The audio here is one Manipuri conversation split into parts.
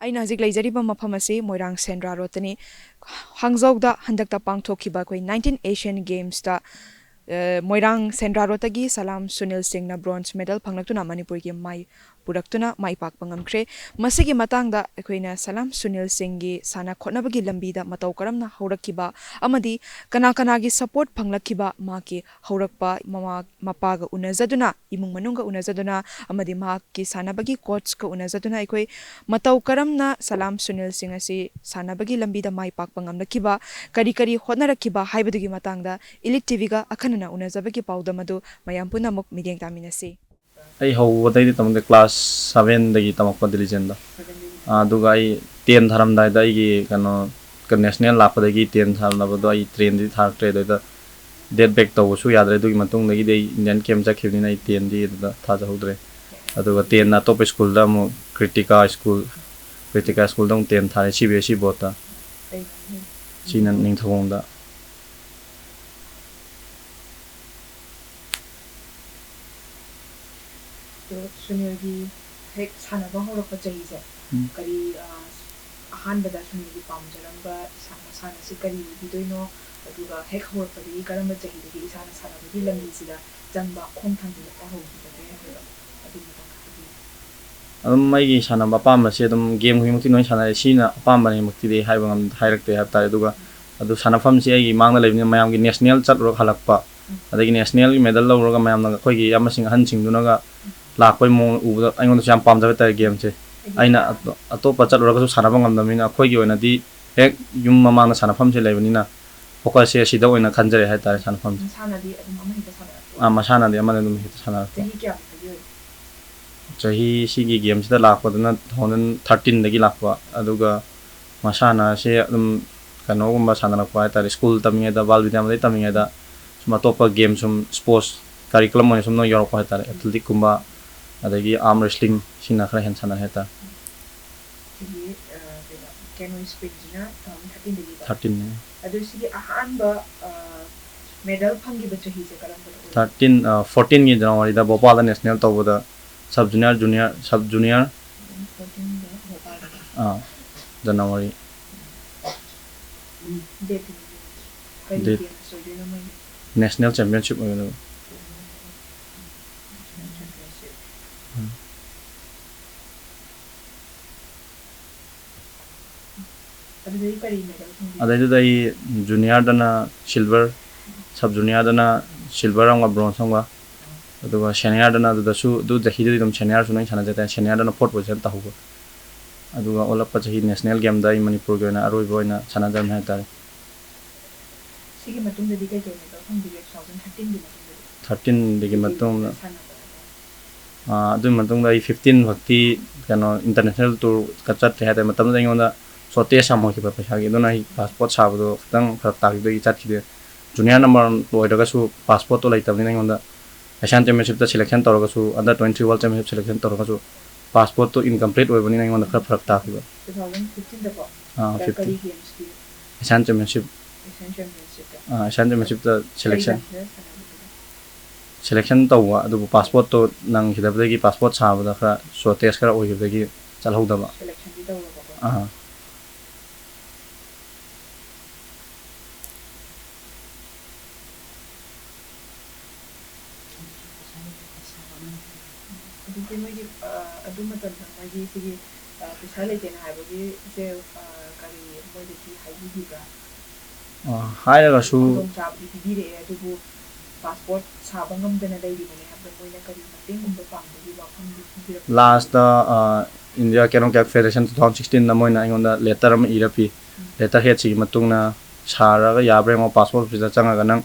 ꯑꯩꯅ ꯍꯧꯖꯤꯛ ꯂꯩꯖꯔꯤꯕ ꯃꯐꯝ ꯑꯁꯤ ꯃꯣꯏꯔꯥꯡ ꯁꯦꯟꯗ꯭ꯔꯥ ꯔꯣꯗꯇꯅꯤ ꯍꯥꯡꯖꯧꯗ ꯍꯟꯗꯛꯇ ꯄꯥꯡꯊꯣꯛꯈꯤꯕ ꯑꯩꯈꯣꯏ 19 ꯑꯦꯁꯤꯌꯟ ꯒꯦꯝꯁꯇ ꯃꯣꯏꯔꯥꯡ ꯁꯦꯟꯗ꯭ꯔꯥ ꯔꯣꯗꯇꯒꯤ ꯁꯂꯥꯝ ꯁꯨꯅꯤꯜ ꯁꯤꯡꯅ ꯕ꯭ꯔꯣꯟꯖ ꯃꯦꯗꯜ ꯐꯪꯂꯛꯇꯨꯅ ꯃꯅꯤꯄꯨꯔꯒꯤ ꯃꯥꯏ ꯄꯨꯔꯛꯇꯨꯅ ꯃꯥꯏ ꯄꯥꯛꯄ ꯉꯝꯈ꯭ꯔꯦ ꯃꯁꯤꯒꯤ ꯃꯇꯥꯡꯗ ꯑꯩꯈꯣꯏꯅ ꯁꯂꯥꯝ ꯁꯨꯅꯤꯜ ꯁꯤꯡꯒꯤ ꯁꯥꯟꯅ ꯈꯣꯠꯅꯕꯒꯤ ꯂꯝꯕꯤꯗ ꯃꯇꯧ ꯀꯔꯝꯅ ꯍꯧꯔꯛꯈꯤꯕ ꯑꯃꯗꯤ ꯀꯅꯥ ꯀꯅꯥꯒꯤ ꯁꯄꯣꯔꯠ ꯐꯪꯂꯛꯈꯤꯕ ꯃꯍꯥꯛꯀꯤ ꯍꯧꯔꯛꯄ ꯃꯃꯥ ꯃꯄꯥꯒ ꯎꯅꯖꯗꯨꯅ ꯏꯃꯨꯡ ꯃꯅꯨꯡꯒ ꯎꯅꯖꯗꯨꯅ ꯑꯃꯗꯤ ꯃꯍꯥꯛꯀꯤ ꯁꯥꯟꯅꯕꯒꯤ ꯀꯣꯆꯀ ꯎꯅꯖꯗꯨꯅ ꯑꯩꯈꯣꯏ ꯃꯇꯧ ꯀꯔꯝꯅ ꯁꯂꯥꯝ ꯁꯨꯅꯤꯜ ꯁꯤꯡ ꯑꯁꯤ ꯁꯥꯟꯅꯕꯒꯤ ꯂꯝꯕꯤꯗ ꯃꯥꯏ ꯄꯥꯛꯄ ꯉꯝꯂꯛꯈꯤꯕ ꯀꯔꯤ ꯀꯔꯤ ꯍꯣꯠꯅꯔꯛꯈꯤꯕ ꯍꯥꯏꯕꯗꯨꯒꯤ ꯃꯇꯥꯡꯗ ꯏꯂꯤꯠ ꯇꯤꯚꯤꯒ ꯑꯈꯟꯅꯅ ꯎꯅꯖꯕꯒꯤ ꯄꯥꯎꯗꯝ ꯑꯗꯨ ꯃꯌꯥꯝ ꯄꯨꯟꯅꯃꯛ ꯃꯤꯠꯌꯦꯡ ꯇꯥꯃꯤꯟꯅꯁꯤ ꯑꯩ ꯍꯧꯕꯗꯩꯗꯤ ꯇꯝꯗꯦ ꯀ꯭ꯂꯥꯁ 7ꯗꯒꯤ ꯇꯝꯃꯛꯄ ꯗꯤꯂꯤꯖꯟꯗ ꯑꯗꯨꯒ ꯑꯩ 10 ꯊꯥꯔꯝꯗꯥꯏꯗ ꯑꯩꯒꯤ ꯅꯦꯁꯅꯦꯜ ꯂꯥꯛꯄꯗꯒꯤ 10 ꯊꯥꯔꯝꯗꯕꯗꯣ ꯑꯩ ꯇ꯭ꯔꯦꯟꯗꯤ ꯊꯥꯔꯛꯇ꯭ꯔꯦ ꯑꯗꯨꯗ ꯗꯦꯠ ꯕꯦꯛ ꯇꯧꯕꯁꯨ ꯌꯥꯗ꯭ꯔꯦ ꯑꯗꯨꯒꯤ ꯃꯇꯨꯡꯗꯒꯤꯗꯤ ꯑꯩ ꯏꯟꯗꯤꯌꯟ ꯀꯦꯝ ꯆꯠꯈꯤꯕꯅꯤꯅ ꯑꯩ 10ꯗꯤ ꯑꯗꯨꯗ ꯊꯥꯖꯍꯧꯗ꯭ꯔꯦ ꯑꯗꯨꯒ 10ꯅ ꯑꯇꯣꯞꯄ ꯁ꯭ꯀꯨꯜꯗ ꯑꯃꯨꯛ ꯀ꯭ꯔꯤꯇꯤꯀꯥ ꯁ꯭ꯀꯨꯜꯗ ꯑꯃꯨꯛ 10 ꯊꯥꯔꯦ CBSE ꯕꯣꯔꯗꯇ ꯁꯤꯅ ꯅꯤꯡꯊꯧꯈꯣꯡꯗ ꯁꯨꯅꯤꯜꯒꯤ ꯍꯦꯛ ꯁꯥꯟꯅꯕ ꯍꯧꯔꯛꯄ ꯆꯍꯤꯁꯦ ꯀꯔꯤ ꯑꯍꯥꯟꯕꯗ ꯁꯨꯅꯤꯜꯒꯤ ꯄꯥꯝꯖꯔꯝꯕ ꯃꯁꯥꯟꯅꯁꯤ ꯀꯔꯤ ꯑꯣꯏꯕꯤꯗꯣꯏꯅꯣ ꯑꯗꯨꯒ ꯍꯦꯛ ꯍꯧꯔꯛꯄꯗꯒꯤ ꯀꯔꯝꯕ ꯆꯍꯤꯗꯒꯤ ꯏꯁꯥꯅ ꯁꯥꯟꯅꯕꯒꯤ ꯂꯝꯕꯤꯁꯤꯗ ꯆꯪꯕ ꯈꯣꯡ ꯊꯥꯡꯖꯤꯜꯂꯛꯄ ꯍꯧꯈꯤꯕꯒꯦ ꯍꯥꯏꯕꯗꯣ ꯑꯗꯨꯒꯤ ꯃꯇꯥꯡꯗ ꯍꯥꯏꯕꯤꯌꯨ ꯑꯗꯨꯝ ꯑꯩꯒꯤ ꯁꯥꯟꯅꯕ ꯑꯄꯥꯝꯕꯁꯦ ꯑꯗꯨꯝ ꯒꯦꯝ ꯈꯨꯗꯤꯡꯃꯛꯇꯤ ꯂꯣꯏ ꯁꯥꯟꯅꯔꯦ ꯁꯤꯅ ꯑꯄꯥꯝꯕꯅꯤꯃꯛꯇꯤꯗꯤ ꯍꯥꯏꯔꯛꯇꯦ ꯍꯥꯏꯕ ꯇꯥꯔꯦ ꯑꯗꯨꯒ ꯑꯗꯨ ꯁꯥꯟꯅꯐꯝꯁꯤ ꯑꯩꯒꯤ ꯃꯥꯡꯗ ꯂꯩꯕꯅꯤꯅ ꯃꯌꯥꯝꯒꯤ ꯅꯦꯁꯅꯦꯜ ꯆꯠꯂꯨꯔꯒ ꯍꯜꯂꯛꯄ ꯑꯗꯒꯤ ꯅꯦꯁꯅꯦꯜꯒꯤ ꯃꯦꯗꯜ ꯂꯧꯔꯒ ꯃꯌꯥꯝꯅ ꯑꯩꯈꯣꯏꯒꯤ ꯏꯌꯥꯝꯕꯁꯤꯡ ꯑꯍꯟꯁꯤꯡꯗꯨꯅꯒ ꯂꯥꯛꯄꯒꯤ ꯃꯑꯣꯡ ꯎꯕꯗ ꯑꯩꯉꯣꯟꯗꯁꯨ ꯌꯥꯝ ꯄꯥꯝꯖꯕ ꯇꯥꯔꯦ ꯒꯦꯝꯁꯦ ꯑꯩꯅ ꯑꯇꯣꯞꯄ ꯆꯠꯂꯨꯔꯒꯁꯨ ꯁꯥꯟꯅꯕ ꯉꯝꯗꯕꯅꯤꯅ ꯑꯩꯈꯣꯏꯒꯤ ꯑꯣꯏꯅꯗꯤ ꯍꯦꯛ ꯌꯨꯝ ꯃꯃꯥꯡꯗ ꯁꯥꯟꯅꯐꯝꯁꯦ ꯂꯩꯕꯅꯤꯅ ꯐꯣꯀꯁꯁꯦ ꯑꯁꯤꯗ ꯑꯣꯏꯅ ꯈꯟꯖꯔꯦ ꯍꯥꯏꯇꯥꯔꯦ ꯁꯥꯟꯅꯐꯝꯁꯦ ꯃꯁꯥꯟꯅꯗꯤ ꯑꯃꯗ ꯑꯗꯨꯝ ꯍꯦꯛꯇ ꯁꯥꯟꯅꯔꯛꯄ ꯆꯍꯤ ꯁꯤꯒꯤ ꯒꯦꯝꯁꯤꯗ ꯂꯥꯛꯄꯗꯨꯅ 2013ꯗꯒꯤ ꯂꯥꯛꯄ ꯑꯗꯨꯒ ꯃꯁꯥꯟꯅꯁꯦ ꯑꯗꯨꯝ ꯀꯩꯅꯣꯒꯨꯝꯕ ꯁꯥꯟꯅꯔꯛꯄ ꯍꯥꯏꯇꯥꯔꯦ ꯁ꯭ꯀꯨꯜ ꯇꯝꯃꯤꯉꯩꯗ ꯕꯥꯜ ꯕꯤꯗ꯭ꯌꯥꯃꯗꯩ ꯇꯝꯃꯤꯉꯩꯗ ꯁꯨꯝ ꯑꯇꯣꯞꯄ ꯒꯦꯝ ꯁꯨꯝ ꯁ꯭ꯄꯣꯔꯠꯁ ꯀꯥꯔꯤꯀꯨꯂꯝ ꯑꯣꯏꯅ ꯁꯨꯝ ꯌꯥꯎꯔꯛꯄ ꯍꯥꯏꯇꯥꯔꯦ ꯑꯦꯊꯂꯦꯇꯤꯛꯀꯨꯝꯕ ꯑꯗꯒꯤ ꯑꯥꯔꯝ ꯔꯦꯁꯂꯤꯡ ꯁꯤꯅ ꯈꯔ ꯍꯦꯟꯅ ꯁꯥꯟꯅꯔꯦ ꯍꯥꯏꯇꯥꯔꯦ Canoe Sprintꯁꯤꯅ 2013 13 ꯑꯗꯨ ꯁꯤꯒꯤ ꯑꯍꯥꯟꯕ ꯃꯦꯗꯜ ꯐꯪꯈꯤꯕ ꯆꯍꯤꯁꯦ ꯀꯔꯝꯕꯗ 14ꯒꯤ ꯖꯅꯋꯥꯔꯤꯗ ꯚꯣꯄꯥꯜꯗ ꯅꯦꯁꯅꯦꯜ ꯇꯧꯕꯗ sub junior January national championship ꯑꯣꯏꯒꯗꯕ ꯑꯗꯩꯗꯨꯗ ꯑꯩ ꯖꯨꯅꯤꯌꯔꯗꯅ ꯁꯤꯜꯚꯔ ꯁꯕ ꯖꯨꯅꯤꯌꯔꯗꯅ ꯁꯤꯜꯚꯔ ꯑꯃꯒ ꯕ꯭ꯔꯣꯟꯖ ꯑꯃꯒ ꯑꯗꯨꯒ ꯁꯦꯅꯤꯌꯔꯗꯅ ꯑꯗꯨꯗꯁꯨ ꯑꯗꯨ ꯆꯍꯤꯗꯨꯗꯤ ꯑꯗꯨꯝ ꯁꯦꯅꯤꯌꯔꯁꯨ ꯂꯣꯏ ꯁꯥꯟꯅꯖꯩ ꯇꯥꯔꯦ ꯁꯦꯅꯤꯌꯔꯗꯅ 4th ꯄꯣꯖꯤꯁꯟ ꯇꯧꯍꯧꯕ ꯑꯗꯨꯒ ꯑꯣꯜꯂꯛꯄ ꯆꯍꯤ ꯅꯦꯁꯅꯦꯜ ꯒꯦꯝꯗ ꯑꯩ ꯃꯅꯤꯄꯨꯔꯒꯤ ꯑꯣꯏꯅ ꯑꯔꯣꯏꯕ ꯑꯣꯏꯅ ꯁꯥꯟꯅꯖꯕꯅꯤ ꯍꯥꯏꯇꯥꯔꯦ ꯁꯤꯒꯤ ꯃꯇꯨꯡꯗꯗꯤ ꯀꯩ ꯃꯦꯗꯜ ꯐꯪꯕꯤꯒꯦ 2013ꯒꯤ ꯃꯇꯨꯡꯗꯗꯤ 13ꯗꯒꯤ ꯃꯇꯨꯡꯗ ꯑꯗꯨꯒꯤ ꯃꯇꯨꯡꯗ ꯑꯩ 15 ꯐꯛꯇꯤ ꯏꯟꯇꯔꯅꯦꯁꯅꯦꯜ ꯇꯨꯔ ꯆꯠꯇ꯭ꯔꯦ ꯍꯥꯏꯇꯥꯔꯦ ꯃꯇꯝꯗꯨꯗ ꯑꯩꯉꯣꯟꯗ ꯁꯣꯔꯇꯦꯖ ꯌꯥꯝ ꯑꯣꯏꯈꯤꯕ ꯄꯩꯁꯥꯒꯤ ꯑꯗꯨꯅ ꯑꯩ ꯄꯥꯁꯄꯣꯔꯠ ꯁꯥꯕꯗꯣ ꯈꯤꯇꯪ ꯐꯔꯛ ꯇꯥꯈꯤꯕꯗꯒꯤ ꯆꯠꯈꯤꯗꯦ ꯖꯨꯅꯤꯌꯔ ꯅꯝꯕꯔ ꯑꯣꯏꯔꯒꯁꯨ ꯄꯥꯁꯄꯣꯔꯠꯇꯣ ꯂꯩꯇꯕꯅꯤꯅ ꯑꯩꯉꯣꯟꯗ ꯑꯦꯁꯤꯌꯥꯟ ꯆꯦꯝꯄꯤꯌꯟꯁꯤꯞꯇ ꯁꯦꯂꯦꯛꯁꯟ ꯇꯧꯔꯒꯁꯨ ꯑꯟꯗꯔ 23 ꯋꯥꯔꯜड ꯆꯦꯝꯄꯤꯌꯟꯁꯤꯞ ꯁꯦꯂꯦꯛꯁꯟ ꯇꯧꯔꯒꯁꯨ ꯄꯥꯁꯄꯣꯔꯠꯇꯣ ꯏꯟꯀꯝꯄ꯭ꯂꯤꯠ ꯑꯣꯏꯕꯅꯤꯅ ꯑꯩꯉꯣꯟꯗ ꯈꯔ ꯐꯔꯛ ꯇꯥꯈꯤꯕ 2015ꯗꯀꯣ 15 ꯑꯦꯁꯤꯌꯥꯟ ꯆꯦꯝꯄꯤꯌꯟꯁꯤꯞ ꯑꯦꯁꯤꯌꯥꯟ ꯆꯦꯝꯄꯤꯌꯟꯁꯤꯞꯇ ꯁꯦꯂꯦꯛꯁꯟ ꯇꯧꯕ ꯑꯗꯨꯕꯨ ꯄꯥꯁꯄꯣꯔꯠꯇꯣ ꯅꯪꯈꯤꯗꯕꯗꯒꯤ ꯄꯥꯁꯄꯣꯔꯠ ꯁꯥꯕꯗ ꯈꯔ ꯁꯣꯔꯇꯦꯖ ꯈꯔ ꯑꯣꯏꯈꯤꯕꯗꯒꯤ ꯆꯠꯍꯧꯗꯕ ꯑꯗꯨꯗꯤ ꯃꯣꯏꯒꯤ ꯑꯗꯨ ꯃꯇꯝꯗ ꯃꯣꯏꯒꯤ ꯁꯤꯒꯤ ꯄꯩꯁꯥ ꯂꯩꯇꯦꯅ ꯍꯥꯏꯕꯒꯤꯁꯦ ꯀꯔꯤ ꯃꯣꯏꯗꯒꯤ ꯍꯥꯏꯕꯤꯈꯤꯕ꯭ꯔꯥ ꯍꯥꯏꯔꯒꯁꯨ ꯈꯨꯗꯣꯡꯆꯥꯕꯗꯤ ꯄꯤꯕꯤꯔꯛꯑꯦ ꯑꯗꯨꯕꯨ ꯄꯥꯁꯄꯣꯔꯠ ꯁꯥꯕ ꯉꯝꯗꯅ ꯂꯩꯔꯤꯕꯅꯦ ꯍꯥꯏꯕꯗ ꯃꯣꯏꯅ ꯀꯔꯤ ꯃꯇꯦꯡꯒꯨꯝꯕ ꯄꯥꯡꯕꯒꯤ ꯋꯥꯐꯝꯗꯤ ꯄꯤꯕꯤꯔꯛꯄ꯭ꯔꯥ ꯂꯥꯁꯇ ꯏꯟꯗꯤꯌꯥ ꯀꯦꯅꯣ ꯀ꯭ꯌꯥꯛ ꯐꯦꯗꯔꯦꯁꯟ 2016ꯗ ꯃꯣꯏꯅ ꯑꯩꯉꯣꯟꯗ ꯂꯦꯇꯔ ꯑꯃ ꯏꯔ ꯄꯤ ꯂꯦꯇꯔ ꯍꯦꯠꯁꯤꯒꯤ ꯃꯇꯨꯡꯅ ꯁꯥꯔꯒ ꯌꯥꯕ꯭ꯔꯥ ꯌꯦꯡꯉꯣ ꯄꯥꯁꯄꯣꯔꯠ ꯑꯣꯐꯤꯁꯇ ꯆꯪꯉꯒ ꯅꯪ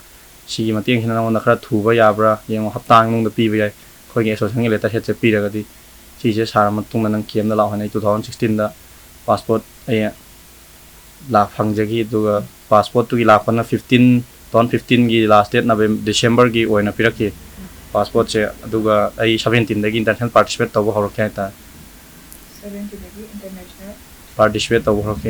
ꯁꯤꯒꯤ ꯃꯇꯦꯡꯁꯤꯅ ꯅꯪꯉꯣꯟꯗ ꯈꯔ ꯊꯨꯕ ꯌꯥꯕ꯭ꯔꯥ ꯌꯦꯡꯉꯣ ꯍꯞꯇꯥ ꯃꯅꯨꯡꯗ ꯄꯤꯕ ꯌꯥꯏ ꯑꯩꯈꯣꯏꯒꯤ ꯑꯦꯁꯣꯁꯤꯌꯦꯁꯟꯒꯤ ꯂꯦꯇꯔ ꯍꯦꯠꯁꯦ ꯄꯤꯔꯒꯗꯤ ꯁꯤꯁꯦ ꯁꯥꯔ ꯃꯇꯨꯡꯗ ꯅꯪ ꯀꯦꯝꯗ ꯂꯥꯛꯑꯣ ꯍꯥꯏꯅ 2016ꯗ ꯄꯥꯁꯄꯣꯔꯠ ꯑꯩ ꯐꯪꯖꯈꯤ ꯑꯗꯨꯒ ꯄꯥꯁꯄꯣꯔꯠꯇꯨꯒꯤ ꯂꯥꯛꯄꯅ 2015ꯒꯤ ꯂꯥꯁ ꯗꯦꯠ ꯗꯤꯁꯦꯝꯕꯔꯒꯤ ꯑꯣꯏꯅ ꯄꯤꯔꯛꯈꯤ ꯄꯥꯁꯄꯣꯔꯠꯁꯦ ꯑꯗꯨꯒ ꯑꯩ 17ꯗꯒꯤ ꯏꯟꯇꯔꯅꯦꯁꯅꯦꯜ ꯄꯥꯔꯇꯤꯁꯤꯄꯦꯠ ꯇꯧꯕ ꯍꯧꯔꯛꯀꯦ ꯍꯥꯏꯇꯥꯔꯦ 17ꯗꯒꯤ ꯏꯟꯇꯔꯅꯦꯁꯅꯦꯜ ꯄꯥꯔꯇꯤꯁꯤꯄꯦꯠ ꯇꯧꯕ ꯍꯧꯔꯛꯀꯦ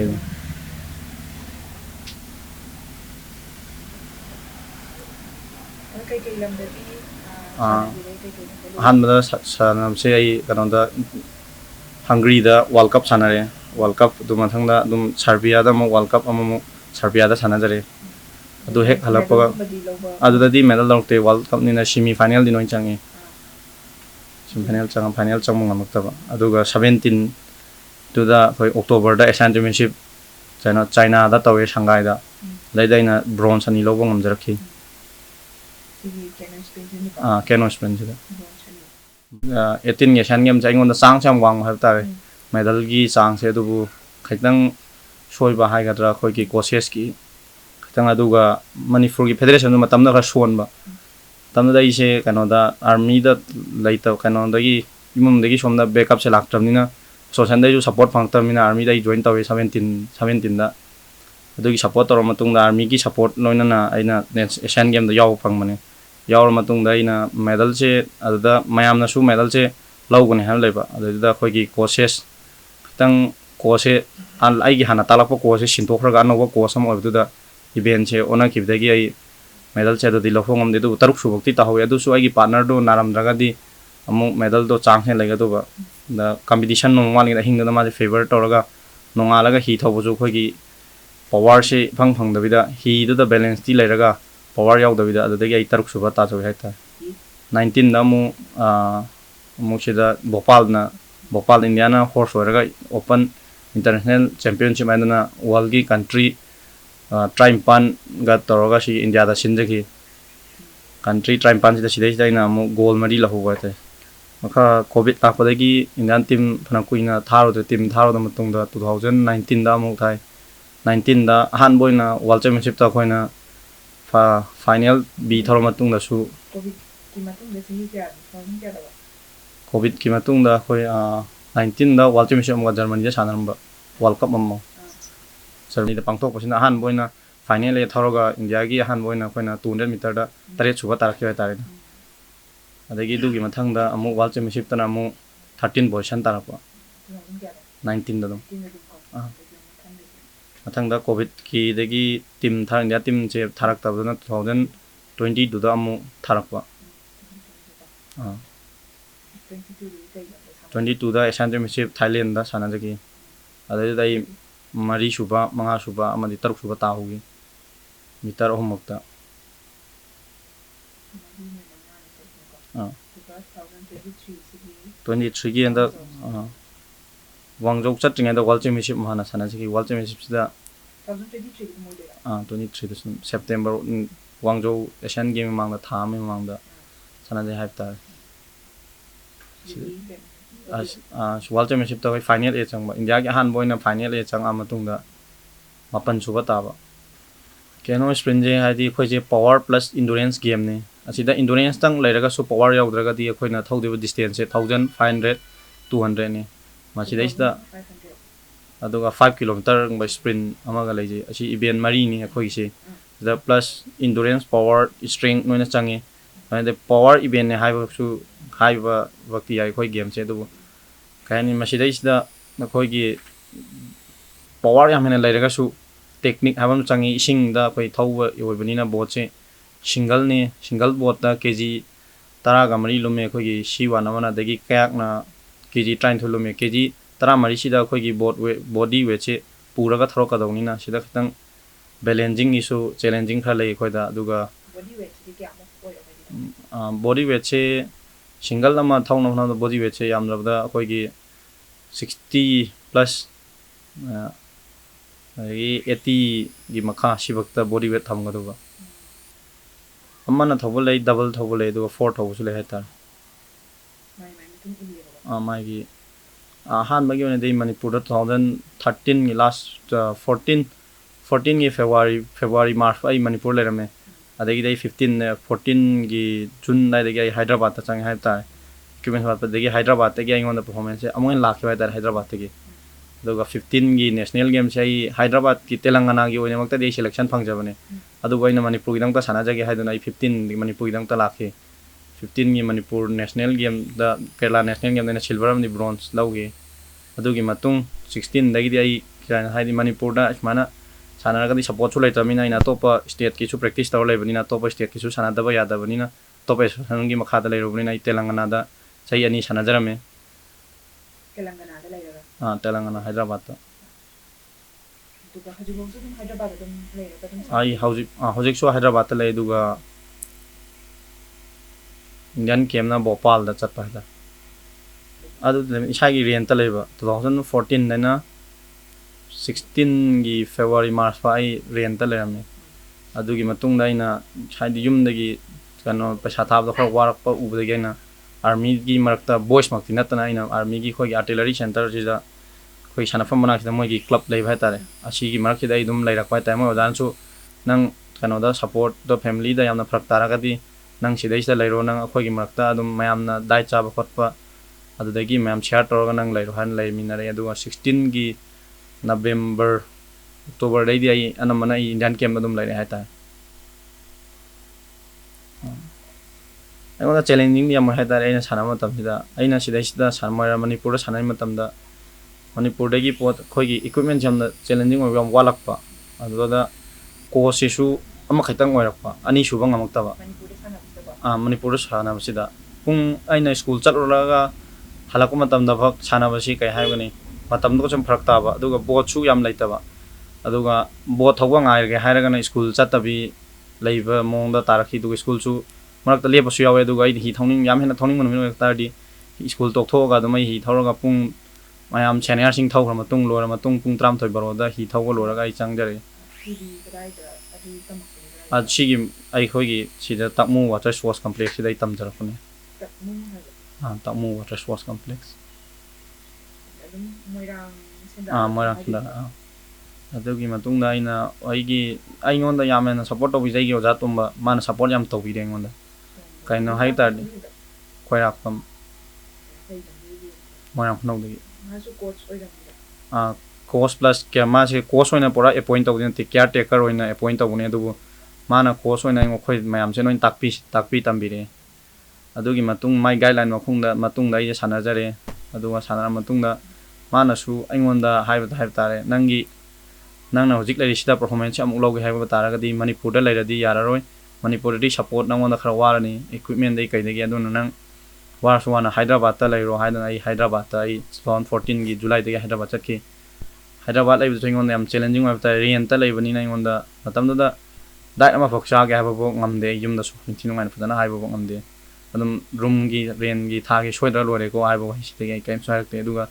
ꯀꯩꯀꯩ ꯂꯝꯗꯗꯤ ꯑꯍꯥꯟꯕꯗ ꯁꯥꯟꯅꯕꯁꯦ ꯑꯩ ꯀꯩꯅꯣꯗ ꯍꯪꯒꯔꯤꯗ ꯋꯥꯔꯜ ꯀꯞ ꯁꯥꯟꯅꯔꯦ World Cup du mathang da dum Serbia da mo World Cup amu Serbia da sanajare adu hek halappa adu da di medal longte World Cup ni na semi final di noin changi semi final chang mong amakta ba adu ga 17 to da khoi October da Asian Championship China da tawe Shanghai da dai na bronze ani lobo ngam jarakhi Canoe Sprint da 18 Asian Games ai ngon da sang cham wang ha ta medal gi sang se du bu khaitang soi ba hai gadra khoi ki coaches ki khaitang adu ga Manipur gi federation du matam da kha son ba tam da ise kanoda army da laita kanoda gi imum da gi somda backup se lak tramni na social da ju support phang tamina army da join tawe 17 da adu gi support tor matung da army gi support loina na aina Asian Game da yaw phang mane yaw matung da ina medal se adu da mayam na su medal se lawgone han leba adu da khoi gi coaches tang coach an ai gi hana talak po coach sin to khra ga no ko sam ob da event che ona ki da gi ai medal che do di lofong am de du taruk su bokti ta hoya du su ai gi partner do naram draga di amu medal do chang he lega do ba da competition no wani da hing da ma favor to raga no nga laga hi thobu ju khoi gi power se phang da bida hi da balance ti leraga power yaw da bida da gi ai taruk su ba ta jo ha ta 19 da mu mu che da Bhopal Indiana horse waraga open international championship aina world gi country trimpan ga toroga si India da sinjaki country trimpan da sidai ina mu goal mari lahu ba te maka covid ta padagi Indian team phana kuina tharo de team tharo da matung da 2019 da mu thai 19 da han boina world championship ta khoina final b tharo matung da su covid ki matung da khoi 19 da world championship ma Germany ja sanaramba world cup mammo Germany da pangthok pasina han boina final e thoroga India gi han boina khoina 200 meter da tare chuba tarakhi tare adagi du gi mathang da amu world championship ta amu 13 position tarakwa 19 da dum mathang da covid ki dagi team thar India team che tharak ta da 2022 da amu tharakwa 22 da Asian Championship Thailand da sanajaki adai dai mari suba manga suba amadi taruk suba ta hogi mitar homokta 23 gi anda Wangzhou chatting da World Championship mahana sanajaki World Championship da 23 da September Wangzhou Asian Game mang da thame mang da sanajai haipta World Championship ta final e changba India gi han boina final e chang amatung da mapan suba ta ba Canoe Sprint je haidi khoi je power plus endurance game ne asida endurance tang leiraga su power yaw draga di khoi na thau de distance 1500 200 ne masida isda aduga 5 km ba sprint amaga leje asi event mari ni khoi se the plus endurance power strength noina change and the power event ne haiba su haiba wakti ai khoi game che du kaini masida isda khoi gi power yamena leiraga su technique habam changi ising da khoi thauba yoibani na boat che single boat da kg tara ga mari lume khoi gi siwa namana dagi kayak na kg train thulume kg tara mari sida khoi gi boat body weight che puraga tharo ka dawni na sida khitang balancing issue challenging kha lei khoi da duga body weight che single nama thauna na body weight che yam labda khoi gi 60 plus 80 gi makha sibakta body weight thamga duga amana thobul lei double thobul lei duga 4 thobul lei hatar mai gi han bagi one dei Manipur 2013 gi last 14 gi February March ai Manipur le rame adagi dei 14 gi June dai dei Hyderabad ta chang hatar equipment bat dei Hyderabad te gi aingon performance amon lakhi hatar Hyderabad te gi duga 15 gi national game sai Hyderabad ki Telangana gi one makta dei selection phangjabane adu goina Manipur gi dangta sana jagi haiduna 15 gi Manipur gi dangta lakhi 15 gi Manipur national game da Kerala national game na silver am ni bronze laugi adu gi matung 16 dagi dei ai haidi Manipur da mana sana ga di support chu leitamina ina topa state ki chu practice taw leibani na topa state ki chu sana da ba yada bani na topa sangi makha da leirobani na Telangana da sai ani sana jarame Telangana da leirobani Telangana Hyderabad ꯑꯗꯨꯒ ꯍꯧꯖꯤꯛꯐꯥꯎꯁꯨ ꯑꯗꯨꯝ ꯍꯥꯏꯗ꯭ꯔꯕꯥꯗ ꯑꯗꯨꯝ ꯂꯩꯔꯒ ꯑꯗꯨꯝ ai hojik Hyderabad lay duga Indian came na Bhopal da chat pada adu isagi rent leba 2014 dana 16 gi February March fa ai rent lerame adugi matung da ina saidi yum dagi kano paisa thab da khar warak pa ubudagi na army gi marakta boys makti natana ina army gi khoi artillery center jida khoi sanafam bana khida moi gi club lay bhai tare asigi marak khida idum lay rak pai tai mo dan su nang kano da support the family da yamna phrak tara ga di nang sidai sida lairo nang khoi gi marakta adum mayam na dai cha ba khotpa adudagi mayam share tor ga nang lairo han lay minare adu 16 gi November October dai di ai anamana Indian camp adum lay hai ta ai challenging yam hai ta aina sana matam sida aina sidai sida sanmara Manipur sanai matam da Manipur dagi pot khoi gi equipment jamna challenging oi yam walak pa aduda course issue ama khaitang oirakpa ani suba ngamakta ba Manipur sana basida pung aina school chatroraga halakku matam da phak sana basi kai haibani matam do chum phrak ta ba aduga bot su yam laita ba aduga bot thawwa ngai ge hairaga na school chatabi leiba mong da tarakhi du school su marak ta lepa su yawe aduga ai hi thongning yam hena thongning mon min ta di school tok thoga da mai hi thawraga pung mayam senior sing thawra matung lora matung pung tram thoi baro da hi thawga loraga ai changjare Sigi ai khoi gi sida takmu water sports complex sida itam jarakune takmu water sports complex moirang sida adugi matung da ina ai gi ai ngonda yamena support to bijai gi oja tumba man support yam to bi de ngonda kaino hai tar khoirak pam moirang phno de coach plus kya ma se coach oina pura appoint to din caretaker oina appoint to bune adu mana coach oina ngo khoi mayam se noin takpi tambire adugi matung mai guideline makhung da matung da ai sanajare aduga sanara matung da mana su aingonda haiba tare nangi nangna hojik lai sida performance amuk logi haiba tara ga di Manipur da lairadi yararoi Manipur di support nangonda khara warani equipment dei kai degi aduna nang war suwana Hyderabad ta lairo haida ai Hyderabad ta ai 2014 gi July degi Hyderabad chatki Hyderabad lai bitoi ngon yam challenging wa ta rent ta lai bani na ngonda matam da dai ama phoksa ga haba bo ngamde yum da su thinu ngai phadana haiba bo ngamde adum room gi rent gi tha gi soidra lore ko haiba hi site kai sarak te duga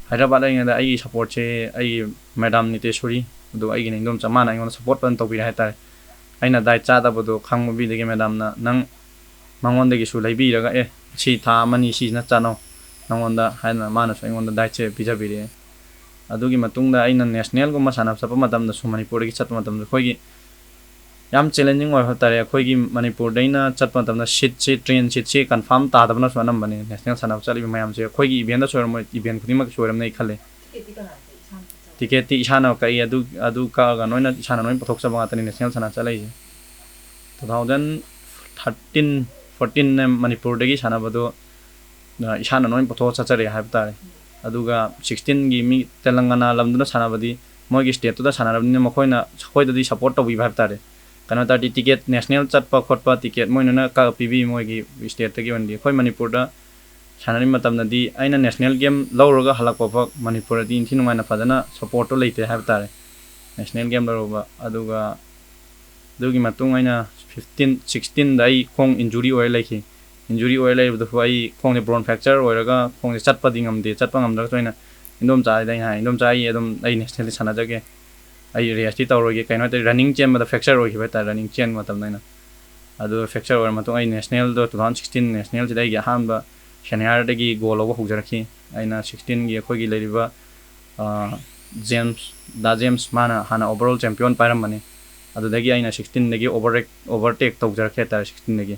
Hyderabad lai ngada ai support che ai madam Niteshwari du ai gi ningdom chamana ngon support pan to bi ha ta aina dai cha da bodo khangmu bi de madam na nang mangon de gi su lai bi raga chi tha mani si na chano nangonda haina mana so ngonda dai che bija bi re adugi matungda aina national go masana sapa matam da su Manipur gi chat matam da khoi gi yam challenging oi hatare khoi gi Manipur daina chat matam da seat train seat confirm ta da bana so nam bani national sana chali mayam che khoi gi event da so mo event khudima so ram nei khale ticket ti isana kai adu ka ga noina isana noin pathok sa banga tani national sana chalai 2013 14 ne Manipur dagi sana bado isana noin patho chachare haibtare aduga 16 gi mi Telangana lamduna sana badi moi gi state da sana rabni mokhoina khoi dadi support to bi haibtare kana ta ticket national chat pa khot pa ticket moi na ka pb moi gi state ta gi ondi khoi Manipur da sana ri matam na di aina national game lawroga halakpa phak Manipur di inthin mai na fadana support to leite haibtare national game lawroba aduga dugi matung aina 15 16 dai khong injury oi laiki injury oi lai bu ai khong ne bone fracture oi raga khong ne chatpa dingam de chatpa ngam da toina indom cha dai ha indom cha ai edom ai national sana jage ai resti tawroge kaino te running chain ma da fracture oi ba ta running chain matam naina adu fracture oi matung ai national do 2016 national dai gi han ba senior de gi goal over hugjaraki aina 16 gi khoi gi leiriba James mana hana overall champion pairam mani adudagi aina 16 dagi overtake tawjarake tar 16 dagi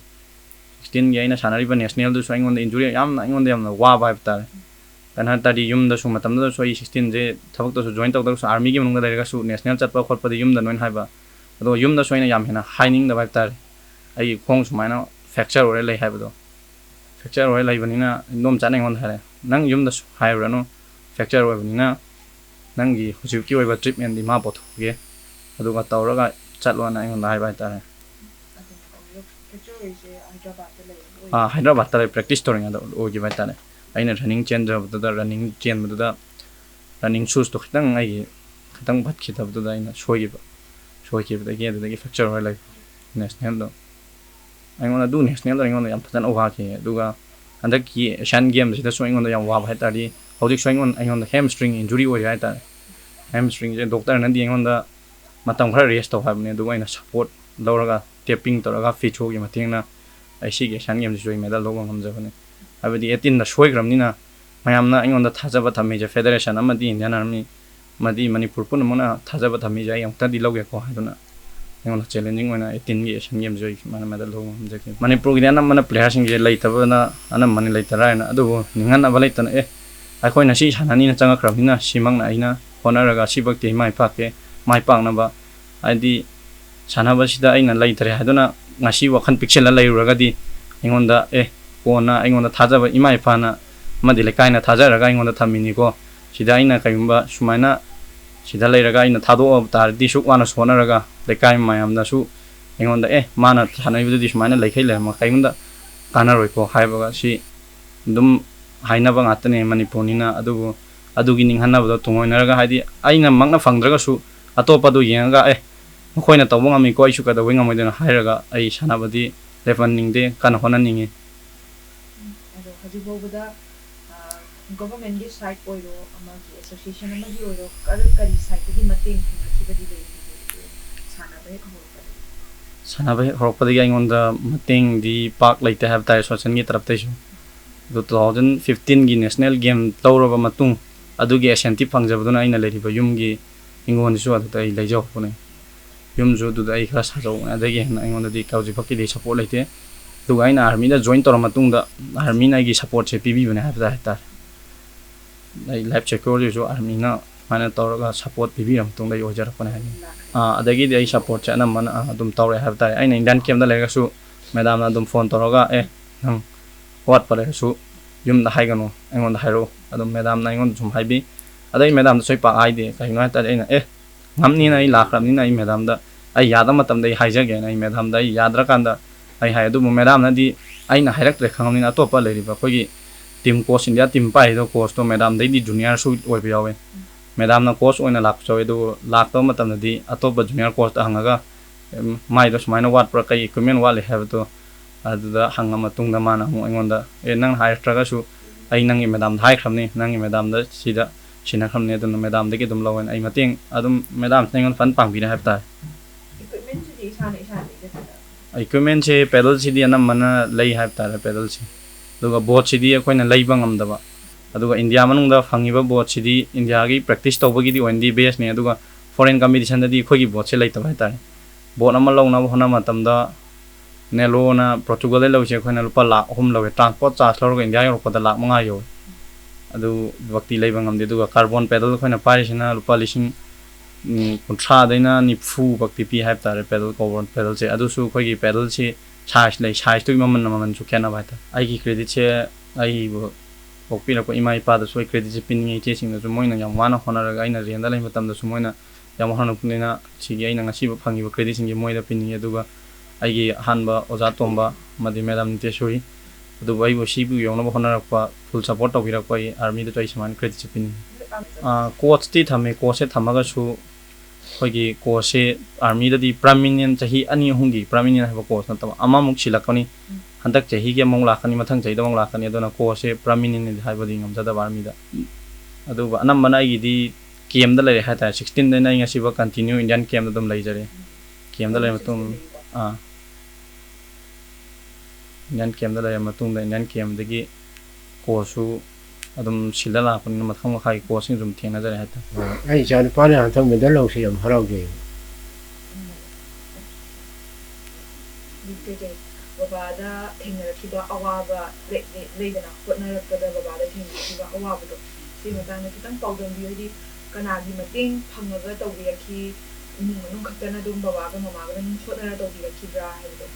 16 gi aina sanari ba national du swing on the injury yam wa ba tar kana tadi yum da su matam da so 16 je thabak to join taw da su army gi munga da ga su national chat pa khot pa yum da noin haiba ado yum da soina yam hena haining da ba tar ai khong sumaina fracture ore lai haiba do fracture ore lai banina indom chanai ngon hare nang yum da haibra no fracture ore banina nang gi hujuki oi ba treatment di ma potho ge aduga tawraga chatlo na ngon hai ba tar Hyderabad ta practice to ringa o gi ba tar aina running chain da running chain da running shoes to khitang ai khitang bhat khitab to daina shoigiba da ge da fracture hoi like national do ai ngona du national do ngona yam patan owa ki duga andak ki Asian games da so ngona yam wa bha tari hojik so ngona ai ngona hamstring injury oi ai ta hamstring je doctor nan di ngona matam khara rest to habne duga ina support lawraga taping to raga ficho gi mating na ai si ge Asian games joy medal lo ngam jabane abadi 18 na shoi gram ni na mayamna aingonda thajaba thami je federation amadi Indian Army madi Manipur pun mona thajaba thami je yang ta di loge ko haduna aingonda challenging oina 18 gi Asian games joy mana medal lo ngam jake Manipur gi na mana players sing je laitaba na ana mani laitara na adu ningan na balaitana ai khoi na si sanani na changa kram ni na simang na aina honor ga sibak te mai pake mai pang na ba adi sanaba sida aina laitare haduna ngasi wakhan pixel la lairaga di aingonda kona aingonda thajaba imai phana madi lekaina thajaraga aingonda thamini ko sida aina kaimba sumaina sida leiraga aina thado tar di suk wana sonaraga lekai mayamna su aingonda mana thanai bu di sumaina lekhai le ma kaimda kanaroi ko haibaga si dum haina ba ngatane Manipurina adugi ninghanna ba tungoinaraga haidi aina mangna phangdraga su atopa du yenga khoina tawbang ami ko isu ka da winga moidena hairaga ai sanabadi level ningde kana hona ningi ado haji bobada government gi site oiro amagi association amagi oiro kari site gi mating khibadi de sanabai horopadi ga ingonda mating di park laite have tai social gi tarap tai 2015 gi national game tawraba matung adugi ashanti phangjabaduna aina leriba yumgi ingon su adu tai leijaw pune yum jo du dai khara sajaw adagi na ingon di kauji phaki de support laite du aina army da join tor matung da army na gi support che pb bune have ta dai live check ko jo army na mana tor ga support pb ram tung dai ojar pone adagi dai support cha na man dum tor have ta aina indian kem da lega su madam na dum phone tor ga nang what pare su yum da hai gano ingon da hairo adum madam na ingon zum haibi adai madam da soi pa ai de kai na ta aina ngamni na lakram ni na madam da ai yada matam dai haijage na madam da yadra kanda ai hai du madam na di aina hairak tre khangni na topa leri ba khogi team coach india team pai do coach to madam dai di junior su oi bi yawe madam na coach oina lak choy do lak to matam na di atopa junior coach ta hangaga mai do smaina wat pra kai equipment wale have to adu da hanga matung da mana hu ingonda nang hai traga su ai nang i madam hai khramni nang i madam da sida sina khamne do madam de ki dum lawen ai mating adum madam tengon fan pang bi na have ta equipment ji sana equipment che pedal si di anam mana lei have ta pedal si duga boat si di akoina leiba ngam daba aduga India manung da phangiba boat si di India gi practice tawbagi di ondi base ne aduga foreign competition da di khogi boat se leita bai ta boat ama lawna hona matam da nelo na Portugal le lawche khoina lupa lakh hum lawe transport charge lawga India yo ko da lakh manga yo adu wakti leiba ngam de duga carbon pedal khoina parisina lupa lising kuntra daina ni phu bakti pi have ta pedal carbon pedal che adu su khogi pedal chi size to maman su kena bai ta ai gi credit che ai bo okpi na ko imai pa da soi credit che pin ngi che sing da su moina yam wana honara ga ina rianda lai matam da su moina yam hona punina chi gi ina ngasi ba phangi ba credit sing gi moida pin ngi aduga ai gi hanba oja tomba madi madam te suri adu bai bo si bu yong na ba honara pa full support to birak pai army da choi saman credit che pin coach ti thame coach se thamaga su khogi coach se army da di prominent chahi ani hungi prominent ha coach na ta ama muk silakani handak chahi ge mong lakani mathang chai da mong lakani adona coach se prominent ha ba ding am jada army da adu ba anam mana gi di kem da lai ha ta 16 da nai ngasi ba continue Indian kem da dum lai jare kem da lai matung Indian kem da lai matung da Indian kem da gi coach su adum sila la pun mathang khai coach sing zum thena jare ha ta ai jan pa ne thang medal lo se yam harau ge babada thengara kiba awaba leidana hotnara kada babada thengara kiba awaba do si matana kitang pawdam bi kanagi mating phangaga tawbiraki manung khatana dum babaga mamaga ning hotnara tawbiraki bra haido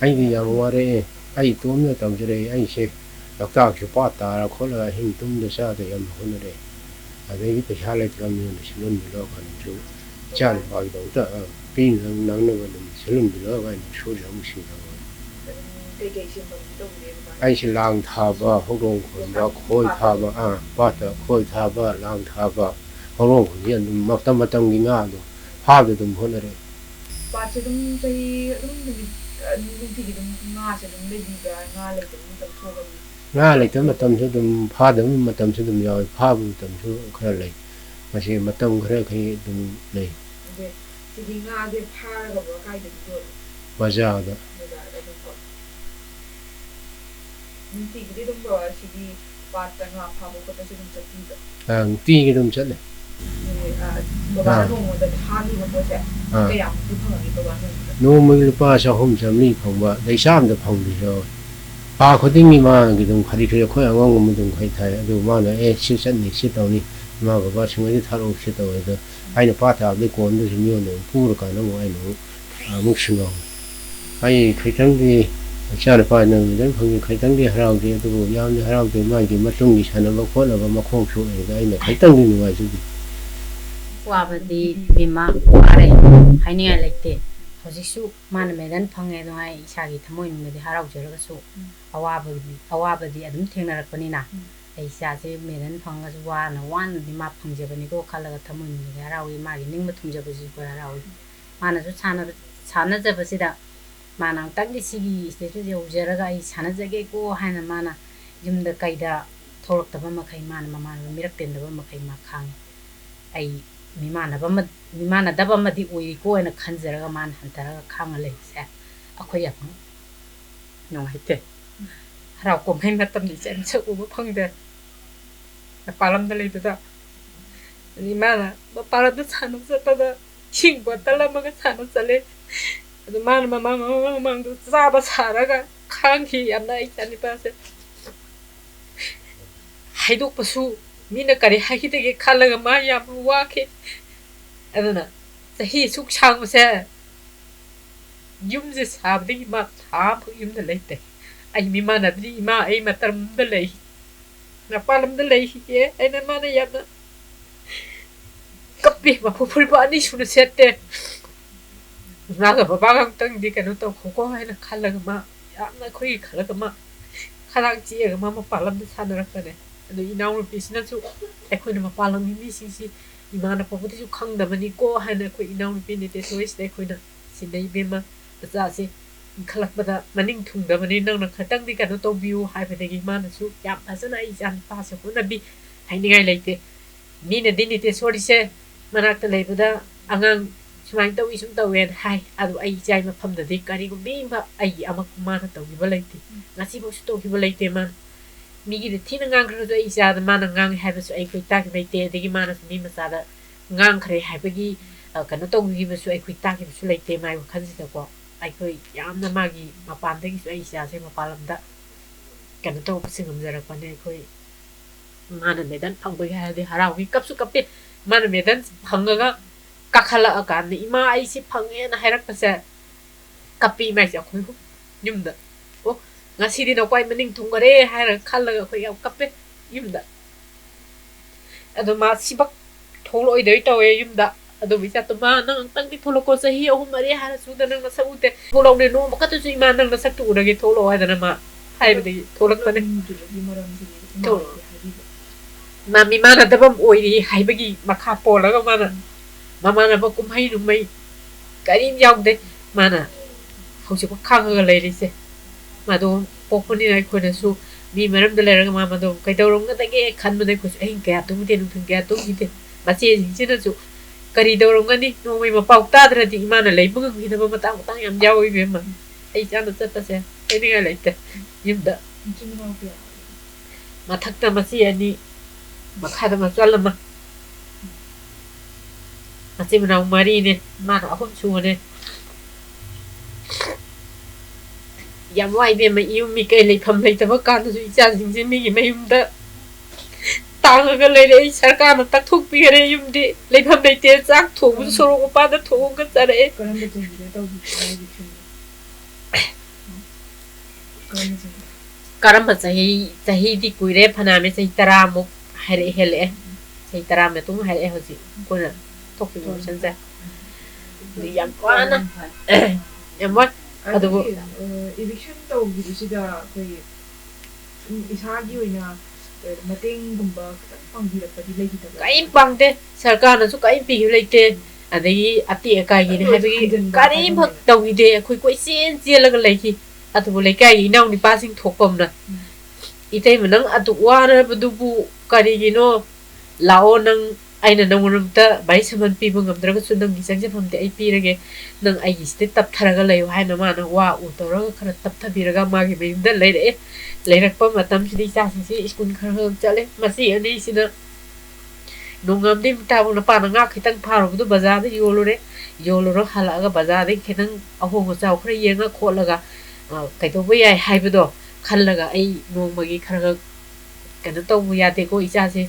ai di yam ware ai tum ne tam jere ai se doctor ki pa ta ra khola hin tum de sa de yam honore ade gi pesha le kam ne silun bi lo kan chu chan ba do ta pin nang ne ga silun bi lo ga ni shu jam shi ga ai si lang tha ba ho rong khon ba khoi tha ba pa ta khoi tha ba lang tha ba ꯍꯧꯔꯣꯡ ꯈꯨꯁꯤ ꯑꯗꯨꯝ ꯃꯇꯝꯒꯤ ꯉꯥꯗꯣ ꯐꯥꯕꯗ ꯑꯗꯨꯝ ꯍꯣꯠꯅꯔꯦ ꯄꯥꯠꯁꯦ ꯑꯗꯨꯝ ꯆꯍꯤ ꯑꯗꯨꯝ ꯅꯨꯡꯇꯤꯒꯤ ꯑꯗꯨꯝ ꯉꯥꯁꯦ ꯑꯗꯨꯝ ꯂꯩꯕꯤꯕ꯭ꯔꯥ ꯉꯥ ꯂꯩꯇꯕ ꯃꯇꯝ ꯊꯣꯛꯑꯒꯗꯤ ꯉꯥ ꯂꯩꯇꯕ ꯃꯇꯝꯁꯨ ꯑꯗꯨꯝ ꯐꯥꯗꯕ ꯃꯇꯝꯁꯨ ꯑꯗꯨꯝ ꯌꯥꯎꯏ ꯐꯥꯕ ꯃꯇꯝꯁꯨ ꯈꯔ ꯂꯩ ꯃꯁꯤ ꯃꯇꯝ ꯈꯔꯈꯩ ꯑꯗꯨꯝ ꯂꯩ ꯁꯤꯗꯤ ꯉꯥꯁꯦ ꯐꯥꯔꯒ ꯀꯥꯏꯗꯒꯤ ꯌꯣꯜꯂꯤ ꯕꯖꯥꯔꯗ ꯑꯗꯨꯝꯀꯣ ꯅꯨꯡꯇꯤꯒꯤꯗꯤ ꯑꯗꯨꯝ ꯁꯤꯒꯤ ꯄꯥꯠꯇ ꯉꯥ ꯐꯥꯕ ꯈꯣꯠꯄꯁꯦ ꯑꯗꯨꯝ ꯆꯠꯄꯤꯕ꯭ꯔꯥ ꯅꯨꯡꯇꯤꯒꯤ ꯑꯗꯨꯝ ꯆꯠꯂꯦ ꯕꯕꯥꯅ ꯅꯣꯡꯃꯗ ꯐꯥꯈꯤꯕ ꯄꯣꯠꯁꯦ ꯀꯌꯥꯃꯨꯛꯇꯤ ꯐꯪꯉꯤ ꯕꯕꯥꯅ ꯅꯣꯡꯃꯒꯤ ꯂꯨꯄꯥ 300-400 ꯐꯪꯕ ꯑꯗꯩ ꯆꯥꯝꯃꯗ ꯐꯪꯕꯁꯨ ꯌꯥꯎꯏ ꯄꯥ ꯈꯨꯗꯤꯡꯒꯤ ꯃꯥꯒꯤ ꯑꯗꯨꯝ ꯈꯔꯤ ꯑꯩꯈꯣꯏ ꯑꯉꯥꯡꯒꯨꯝꯕ ꯑꯗꯨꯝ ꯈꯔ ꯊꯥꯏ ꯑꯗꯨ ꯃꯥꯅ ꯁꯤ ꯆꯠꯅꯤ ꯁꯤ ꯇꯧꯅꯤ ꯏꯃꯥ ꯕꯕꯥ ꯁꯨꯃꯥꯏꯅ ꯊꯥꯔꯛꯎ ꯁꯤ ꯇꯧꯋꯦ ꯑꯗꯣ ꯑꯩꯅ ꯄꯥꯠ ꯊꯥꯕꯗꯩ ꯀꯣꯟꯗꯨꯁꯨ ꯃꯤꯉꯣꯟꯗ ꯄꯨꯔꯀꯥꯟꯗ ꯑꯃꯨꯛ ꯑꯩꯅ ꯑꯃꯨꯛ ꯁꯤꯡꯉꯥꯎꯏ ꯑꯩ ꯈꯤꯇꯪꯗꯤ ꯏꯆꯥꯅꯨꯄꯥꯅ ꯐꯖꯅ ꯐꯪꯉꯤ ꯈꯤꯇꯪꯗꯤ ꯍꯔꯥꯎꯗꯦ ꯑꯗꯨꯕꯨ ꯌꯥꯝꯅ ꯍꯔꯥꯎꯗꯦ ꯃꯥꯒꯤ ꯃꯇꯨꯡꯒꯤ ꯁꯥꯟꯅꯕ ꯈꯣꯠꯅꯕ ꯃꯈꯣꯡ ꯁꯣꯛꯑꯦꯗ ꯑꯩꯅ ꯈꯤꯇꯪꯗꯤ ꯅꯨꯡꯉꯥꯏꯖꯗꯦ ꯋꯥꯕꯗꯤ ꯕꯤꯃꯥ ꯋꯥꯔꯦ ꯍꯥꯏꯅꯤꯡꯉꯥꯏ ꯂꯩꯇꯦ ꯍꯧꯖꯤꯛꯁꯨ ꯃꯥꯅ ꯃꯦꯗꯜ ꯐꯪꯉꯦ ꯑꯗꯣ ꯑꯩ ꯏꯁꯥꯒꯤ ꯊꯃꯣꯏꯅꯨꯡꯗꯗꯤ ꯍꯔꯥꯎꯖꯔꯒꯁꯨ ꯑꯋꯥꯕꯗꯤ ꯑꯗꯨꯝ ꯊꯦꯡꯅꯔꯛꯄꯅꯤ나 ꯑꯩ ꯏꯆꯥꯁꯦ ꯃꯦꯗꯜ ꯐꯪꯉꯁꯨ ꯋꯥꯅꯗꯤ ꯃꯥ ꯐꯪꯖꯕꯅꯤꯀꯣ ꯈꯜꯂꯒ ꯊꯃꯣꯏꯅꯨꯡꯗꯗꯤ ꯍꯔꯥꯎꯏ ꯃꯥꯒꯤ ꯅꯤꯡꯕ ꯊꯨꯡꯖꯕꯁꯤꯁꯨ ꯑꯩꯈꯣꯏ ꯍꯔꯥꯎꯏ ꯃꯥꯅꯁꯨ ꯁꯥꯟꯅꯖꯕꯁꯤꯗ ꯃꯥꯅ ꯑꯃꯨꯛꯇꯪꯗꯤ ꯁꯤꯒꯤ ꯁ꯭ꯇꯦꯖꯇꯨ ꯌꯧꯖꯔꯒ ꯑꯩ ꯁꯥꯟꯅꯖꯒꯦꯀꯣ ꯍꯥꯏꯅ ꯃꯥꯅ ꯌꯨꯝꯗ ꯀꯩꯗ ꯊꯣꯛꯂꯛꯇꯕ ꯃꯈꯩ ꯃꯥꯅ ꯃꯃꯥꯟꯅꯕ ꯃꯤꯔꯛ ꯇꯤꯟꯗꯕ ꯃꯈꯩ ꯃꯥ ꯈꯥꯡꯉꯤ ꯑꯩ ꯃꯤꯃꯥꯟꯅꯗꯕ ꯑꯃꯗꯤ ꯑꯣꯏꯔꯤꯀꯣ ꯍꯥꯏꯅ ꯈꯟꯖꯔꯒ ꯃꯥꯅ ꯍꯟꯊꯔꯒ ꯈꯥꯡꯉ ꯂꯩꯕꯁꯦ ꯑꯩꯈꯣꯏ ꯌꯥꯝ ꯅꯨꯡꯉꯥꯏꯇꯦ ꯍꯔꯥꯎ ꯀꯨꯝꯍꯩ ꯃꯇꯝꯗ ꯏꯆꯥ ꯃꯁꯛ ꯎꯕ ꯐꯪꯗꯦ ꯃꯄꯥꯟ ꯂꯝꯗ ꯂꯩꯕꯗ ꯑꯗꯩ ꯃꯥꯅ ꯃꯄꯥꯟ ꯂꯝꯗ ꯁꯥꯟꯅꯕ ꯆꯠꯄꯗ ꯏꯁꯤꯡ ꯕꯣꯇꯜ ꯑꯃꯒ ꯁꯥꯟꯅꯕ ꯆꯠꯂꯦ ꯑꯗꯨ ꯃꯥꯅ ꯃꯃꯥꯡꯗ ꯆꯥꯕ ꯁꯥꯔꯒ ꯈꯥꯡꯈꯤ ꯌꯥꯝꯅ ꯑꯩ ꯏꯆꯥꯅꯨꯄꯥꯁꯦ ꯍꯥꯏꯗꯣꯛꯄꯁꯨ ꯃꯤꯅ ꯀꯔꯤ ꯍꯥꯏꯈꯤꯗꯒꯦ ꯈꯜꯂꯒ ꯃꯥ ꯌꯥꯝꯅ ꯋꯥꯈꯤ ꯑꯗꯨꯅ ꯆꯍꯤ ꯁꯨꯛ ꯁꯥꯡꯕꯁꯦ ꯌꯨꯝꯁꯦ ꯁꯥꯕꯗꯒꯤ ꯃꯥ ꯊꯥ ꯑꯃꯐꯥꯎ ꯌꯨꯝꯗ ꯂꯩꯇꯦ ꯑꯩ ꯃꯤꯃꯥꯟꯅꯕꯗꯤ ꯏꯃꯥ ꯑꯩ ꯃꯇꯝꯗ ꯂꯩ ꯃꯄꯥꯟ ꯂꯝꯗ ꯂꯩꯈꯤꯒꯦ ꯑꯩꯅ ꯃꯥꯅ ꯌꯥꯝꯅ ꯀꯞꯄꯤ ꯃꯐꯨꯔꯤꯠ ꯑꯅꯤ ꯁꯨꯅ ꯁꯦꯠꯇꯦ ꯃꯥꯒ ꯕꯕꯥꯒ ꯑꯃꯨꯛꯇꯪꯗꯤ ꯀꯩꯅꯣ ꯇꯧꯈꯣꯀꯣ ꯍꯥꯏꯅ ꯈꯜꯂꯒ ꯃꯥ ꯌꯥꯝꯅ ꯑꯩꯈꯣꯏꯒꯤ ꯈꯜꯂꯒ ꯃꯥ ꯈꯗꯥꯡ ꯆꯤꯛꯑꯒ ꯃꯥ ꯃꯄꯥꯟ ꯂꯝꯗ ꯁꯥꯟꯅꯔꯛꯄꯅꯦ ꯑꯗꯨ ꯏꯅꯥꯎꯅꯨꯄꯤꯁꯤꯅꯁꯨ ꯑꯩꯈꯣꯏꯅ ꯃꯄꯥꯟ ꯂꯝꯒꯤ ꯃꯤꯁꯤꯡꯁꯤ ꯏꯃꯥꯅ ꯄꯣꯛꯄꯗꯁꯨ ꯈꯪꯗꯕꯅꯤꯀꯣ ꯍꯥꯏꯅ ꯑꯩꯈꯣꯏ ꯏꯅꯥꯎꯅꯨꯄꯤ ꯅꯤꯇꯦꯁꯣꯔꯤꯁꯤꯗ ꯑꯩꯈꯣꯏꯅ ꯁꯤꯗꯩ ꯏꯕꯦꯝꯃ ꯃꯆꯥꯁꯤ ꯏꯟꯈꯠꯂꯛꯄꯗ ꯃꯅꯤꯡ ꯊꯨꯡꯗꯕꯅꯤ ꯅꯪꯅ ꯈꯤꯇꯪꯗꯤ ꯀꯩꯅꯣ ꯇꯧꯕꯤꯌꯨ ꯍꯥꯏꯕꯗꯒꯤ ꯃꯥꯅꯁꯨ ꯌꯥꯝ ꯐꯖꯅ ꯑꯩ ꯏꯆꯥꯅꯨꯄꯥꯁꯦ ꯍꯣꯠꯅꯕꯤ ꯍꯥꯏꯅꯤꯡꯉꯥꯏ ꯂꯩꯇꯦ ꯃꯤꯅꯗꯤ ꯅꯤꯇꯦꯁꯣꯔꯤꯁꯦ ꯃꯅꯥꯛꯇ ꯂꯩꯕꯗ ꯑꯉꯥꯡ ꯁꯨꯃꯥꯏꯅ ꯇꯧꯏ ꯁꯨꯝ ꯇꯧꯋꯦꯅ ꯍꯥꯏ ꯑꯗꯨ ꯑꯩ ꯏꯆꯥꯒꯤ ꯃꯐꯝꯗꯗꯤ ꯀꯔꯤꯒꯨꯝꯕ ꯑꯃ ꯑꯩꯒꯤ ꯑꯃꯛ ꯃꯥꯅ ꯇꯧꯈꯤꯕ ꯂꯩꯇꯦ ꯉꯁꯤꯐꯥꯎꯁꯨ ꯇꯧꯈꯤꯕ ꯂꯩꯇꯦ ꯃꯥꯅ ꯃꯤꯒꯤꯗ ꯊꯤꯅ ꯉꯥꯡꯈ꯭ꯔꯁꯨ ꯑꯩ ꯏꯆꯥꯗ ꯃꯥꯅ ꯉꯥꯡꯉꯦ ꯍꯥꯏꯕꯁꯨ ꯑꯩꯈꯣꯏ ꯇꯥꯈꯤꯕ ꯂꯩꯇꯦ ꯑꯗꯒꯤ ꯃꯥꯅꯁꯨ ꯃꯤ ꯃꯆꯥꯗ ꯉꯥꯡꯈ꯭ꯔꯦ ꯍꯥꯏꯕꯒꯤ ꯀꯩꯅꯣ ꯇꯧꯈꯤꯕꯁꯨ ꯑꯩꯈꯣꯏ ꯇꯥꯈꯤꯕꯁꯨ ꯂꯩꯇꯦ ꯃꯥꯒꯤ ꯋꯥꯈꯜꯁꯤꯗꯀꯣ ꯑꯩꯈꯣꯏ ꯌꯥꯝꯅ ꯃꯥꯒꯤ ꯃꯄꯥꯟꯗꯒꯤꯁꯨ ꯑꯩ ꯏꯆꯥꯁꯦ ꯃꯄꯥꯟ ꯂꯝꯗ ꯀꯩꯅꯣ ꯇꯧꯕꯁꯤ ꯉꯝꯖꯔꯛꯄꯅꯦ ꯑꯩꯈꯣꯏ ꯃꯥꯅ ꯃꯦꯗꯜ ꯐꯪꯕꯒꯤ ꯍꯥꯏꯔꯗꯤ ꯍꯔꯥꯎꯏ ꯀꯞꯁꯨ ꯀꯞꯄꯤ ꯃꯥꯅ ꯃꯦꯗꯜ ꯐꯪꯉꯒ ꯀꯥꯈꯠꯂꯛꯑꯀꯥꯟꯗ ꯏꯃꯥ ꯑꯩꯁꯤ ꯐꯪꯉꯦꯅ ꯍꯥꯏꯔꯛꯄꯁꯦ ꯀꯞꯄꯤ ꯏꯃꯥꯏꯁꯦ ꯑꯩꯈꯣꯏ ꯌꯨꯝꯗ ꯑꯣ ꯉꯁꯤꯗꯤ ꯅꯈꯣꯏ ꯃꯅꯤꯡ ꯊꯨꯡꯈꯔꯦ ꯍꯥꯏꯔꯒ ꯈꯜꯂꯒ ꯑꯩꯈꯣই ꯌꯥꯝ ꯀꯞꯄꯦ ꯌꯨꯝꯗ ꯑꯗꯣ ꯃꯥ ꯁꯤꯕꯛ ꯊꯣꯛꯂꯛꯑꯣꯏꯗꯣꯏ ꯇꯧꯋꯦ ꯌꯨꯝꯗ ꯑꯗꯨꯕꯨ ꯏꯆꯥꯇꯣ ꯃꯥ ꯅꯪ ꯑꯃꯨꯛꯇꯪꯗꯤ ꯊꯣꯛꯂꯛꯀꯣ ꯆꯍꯤ 3-4 ꯍꯥꯏꯔꯁꯨꯗ ꯅꯪ ꯅꯁꯛ ꯎꯗꯦ ꯊꯣꯛꯂꯛꯎꯅꯦ ꯅꯣꯡꯃ ꯈꯛꯇꯁꯨ ꯏꯃꯥ ꯅꯪ ꯅꯁꯛꯇꯨ ꯎꯔꯒꯦ ꯊꯣꯛꯂꯛꯑꯣ ꯍꯥꯏꯗꯅ ꯃꯥ ꯍꯥꯏꯕꯗꯒꯤ ꯊꯣꯛꯂꯛꯄꯅꯦ ꯃꯥ ꯃꯤꯃꯥꯟꯅꯗꯕ ꯑꯃ ꯑꯣꯏꯔꯤ ꯍꯥꯏꯕꯒꯤ ꯃꯈꯥ ꯄꯣꯜꯂꯒ ꯃꯥꯅ ꯃꯃꯥꯟꯅꯕ ꯀꯨꯝꯍꯩ ꯅꯨꯡꯃꯩ ꯀꯔꯤꯝ ꯌꯥꯎꯗꯦ ꯃꯥꯅ ꯍꯧꯖꯤꯛꯐꯥꯎ ꯈꯥꯡꯉꯒ ꯂꯩꯔꯤꯁꯦ ꯃꯗꯣ ꯄꯣꯛꯄꯅꯤꯅ ꯑꯩꯈꯣꯏꯅꯁꯨ ꯃꯤ ꯃꯔꯝꯗ ꯂꯩꯔꯒ ꯃꯥ ꯃꯗꯣ ꯀꯩꯗꯧꯔꯝꯒꯗꯒꯦ ꯈꯟꯕꯗ ꯑꯩꯈꯣꯏꯁꯨ ꯑꯍꯤꯡ ꯀꯌꯥ ꯇꯨꯝꯗꯦ ꯅꯨꯡꯊꯤꯜ ꯀꯌꯥ ꯇꯨꯝꯈꯤꯗꯦ ꯃꯆꯦꯁꯤꯡꯁꯤꯅꯁꯨ ꯀꯔꯤ ꯇꯧꯔꯝꯒꯅꯤ ꯅꯣꯡꯃꯩ ꯃꯄꯥꯎ ꯇꯥꯗ꯭ꯔꯗꯤ ꯏꯃꯥꯅ ꯂꯩꯕ ꯉꯝꯈꯤꯗꯕ ꯃꯇꯥꯡ ꯌꯥꯝ ꯌꯥꯎꯏ ꯏꯕꯦꯝꯃ ꯑꯩ ꯏꯆꯥꯅ ꯆꯠꯄꯁꯦ ꯍꯥꯏꯅꯤꯡꯉꯥꯏ ꯂꯩꯇꯦ ꯌꯨꯝꯗ ꯃꯊꯛꯇ ꯃꯆꯦ 2 ꯃꯈꯥꯗ ꯃꯆꯜ ꯑꯃ ꯃꯆꯤꯟ ꯃꯅꯥꯎ 4ꯅꯦ ꯃꯥꯅ 3 ꯁꯨꯕꯅꯦ ꯌꯥꯝ ꯋꯥꯏ ꯏꯕꯦꯝꯃ ꯌꯨꯝ ꯃꯤꯀꯩ ꯂꯩꯐꯝ ꯂꯩꯇꯕ ꯀꯥꯟꯗꯁꯨ ꯏꯆꯥꯁꯤꯡꯁꯦ ꯃꯤꯒꯤ ꯃꯌꯨꯝꯗ ꯇꯥꯡꯉꯒ ꯂꯩꯔꯦ ꯑꯩ ꯁꯔꯀꯥꯔꯅ ꯇꯛꯊꯣꯛꯄꯤꯈꯔꯦ ꯌꯨꯝꯗꯤ ꯂꯩꯐꯝ ꯂꯩꯇꯦ ꯆꯥꯛ ꯊꯣꯡꯕꯁꯨ ꯁꯣꯔꯣꯛ ꯃꯄꯥꯟꯗ ꯊꯣꯡꯉꯒ ꯆꯥꯔꯛꯑꯦ ꯀꯔꯝꯕ ꯆꯍꯤꯗꯤ ꯀꯨꯏꯔꯦ ꯐꯅꯌꯥꯝꯅ ꯆꯍꯤ 10 ꯃꯨꯛ ꯍꯥꯏꯔꯛꯑꯦ ꯍꯦꯜꯂꯛꯑꯦ ꯆꯍꯤ 10 ꯃꯇꯨꯡ ꯍꯥꯏꯔꯛꯑꯦ ꯍꯧꯖꯤꯛ ꯑꯩꯈꯣꯏꯅ ꯊꯣꯛꯈꯤꯕ ꯃꯤꯁꯟꯁꯦ ꯌꯥꯝ ꯋꯥꯅ ꯌꯥꯝ ꯋꯥꯏ ꯑꯗꯨꯕꯨ ꯏꯚꯤꯛꯁꯟ ꯇꯧꯈꯤꯕꯁꯤꯗ ꯑꯩꯈꯣꯏ ꯏꯁꯥꯒꯤ ꯑꯣꯏꯅ ꯃꯇꯦꯡꯒꯨꯝꯕ ꯈꯤꯇꯪ ꯄꯥꯡꯕꯤꯔꯛꯄꯗꯤ ꯂꯩꯈꯤꯗꯕ꯭ꯔꯥ? ꯀꯩꯝ ꯄꯥꯡꯗꯦ ꯁꯔꯀꯥꯔꯅꯁꯨ ꯀꯩꯝ ꯄꯤꯕ ꯂꯩꯇꯦ ꯑꯗꯒꯤ ꯑꯇꯦꯛ ꯑꯀꯥꯏꯒꯤꯅꯤ ꯍꯥꯏꯕꯒꯤ ꯀꯔꯤꯝꯐꯛ ꯇꯧꯕꯤꯗꯦ ꯑꯩꯈꯣꯏ ꯀꯣꯏꯆꯦꯟ ꯆꯦꯜꯂꯒ ꯂꯩꯈꯤ ꯑꯗꯨꯕꯨ ꯂꯩꯀꯥꯏꯒꯤ ꯏꯅꯥꯎ ꯅꯨꯄꯥꯁꯤꯡ ꯊꯣꯛꯄꯝꯅ ꯏꯇꯩꯃ ꯅꯪ ꯑꯗꯨꯛ ꯋꯥꯔꯕꯗꯨꯕꯨ ꯀꯔꯤꯒꯤꯅꯣ ꯂꯥꯛꯑꯣ ꯅꯪ ꯑꯩꯅ ꯅꯪꯉꯣꯟꯗ ꯚꯥꯏ ꯁꯃꯟ ꯄꯤꯕ ꯉꯝꯗ꯭ꯔꯒꯁꯨ ꯅꯪꯒꯤ ꯆꯪꯖꯐꯝꯗꯤ ꯑꯩ ꯄꯤꯔꯒꯦ ꯅꯪ ꯑꯩꯒꯤꯁꯤꯗ ꯇꯞꯊꯔꯒ ꯂꯩꯌꯨ ꯍꯥꯏꯅ ꯃꯥꯅ ꯋꯥ ꯎ ꯇꯧꯔꯒ ꯈꯔ ꯇꯞꯊꯕꯤꯔꯒ ꯃꯥꯒꯤ ꯃꯌꯨꯝꯗ ꯂꯩꯔꯛꯑꯦ ꯂꯩꯔꯛꯄ ꯃꯇꯝꯁꯤꯗ ꯏꯆꯥꯁꯤꯡꯁꯤ ꯁ꯭ꯀꯨꯜ ꯈꯔ ꯈꯔ ꯆꯠꯂꯦ ꯃꯁꯤ ꯑꯅꯤꯁꯤꯅ ꯅꯣꯡꯉꯥꯝꯗꯩ ꯇꯥꯕ ꯅꯨꯄꯥꯅ ꯉꯥ ꯈꯤꯇꯪ ꯐꯥꯔꯨꯕꯗꯨ ꯕꯖꯥꯔꯗ ꯌꯣꯜꯂꯨꯔꯒ ꯍꯜꯂꯛꯑꯒ ꯕꯖꯥꯔꯗꯒꯤ ꯈꯤꯇꯪ ꯑꯍꯣꯡ ꯑꯆꯥꯎ ꯈꯔ ꯌꯦꯡꯉ ꯈꯣꯠꯂꯒ ꯀꯩꯗꯧꯕ ꯌꯥꯏ ꯍꯥꯏꯕꯗꯣ ꯈꯜꯂꯒ ꯑꯩ ꯅꯣꯡꯃꯒꯤ ꯈꯔ ꯈꯔ ꯀꯩꯅꯣ ꯇꯧꯕ ꯌꯥꯗꯦꯀꯣ ꯏꯆꯥꯁꯤ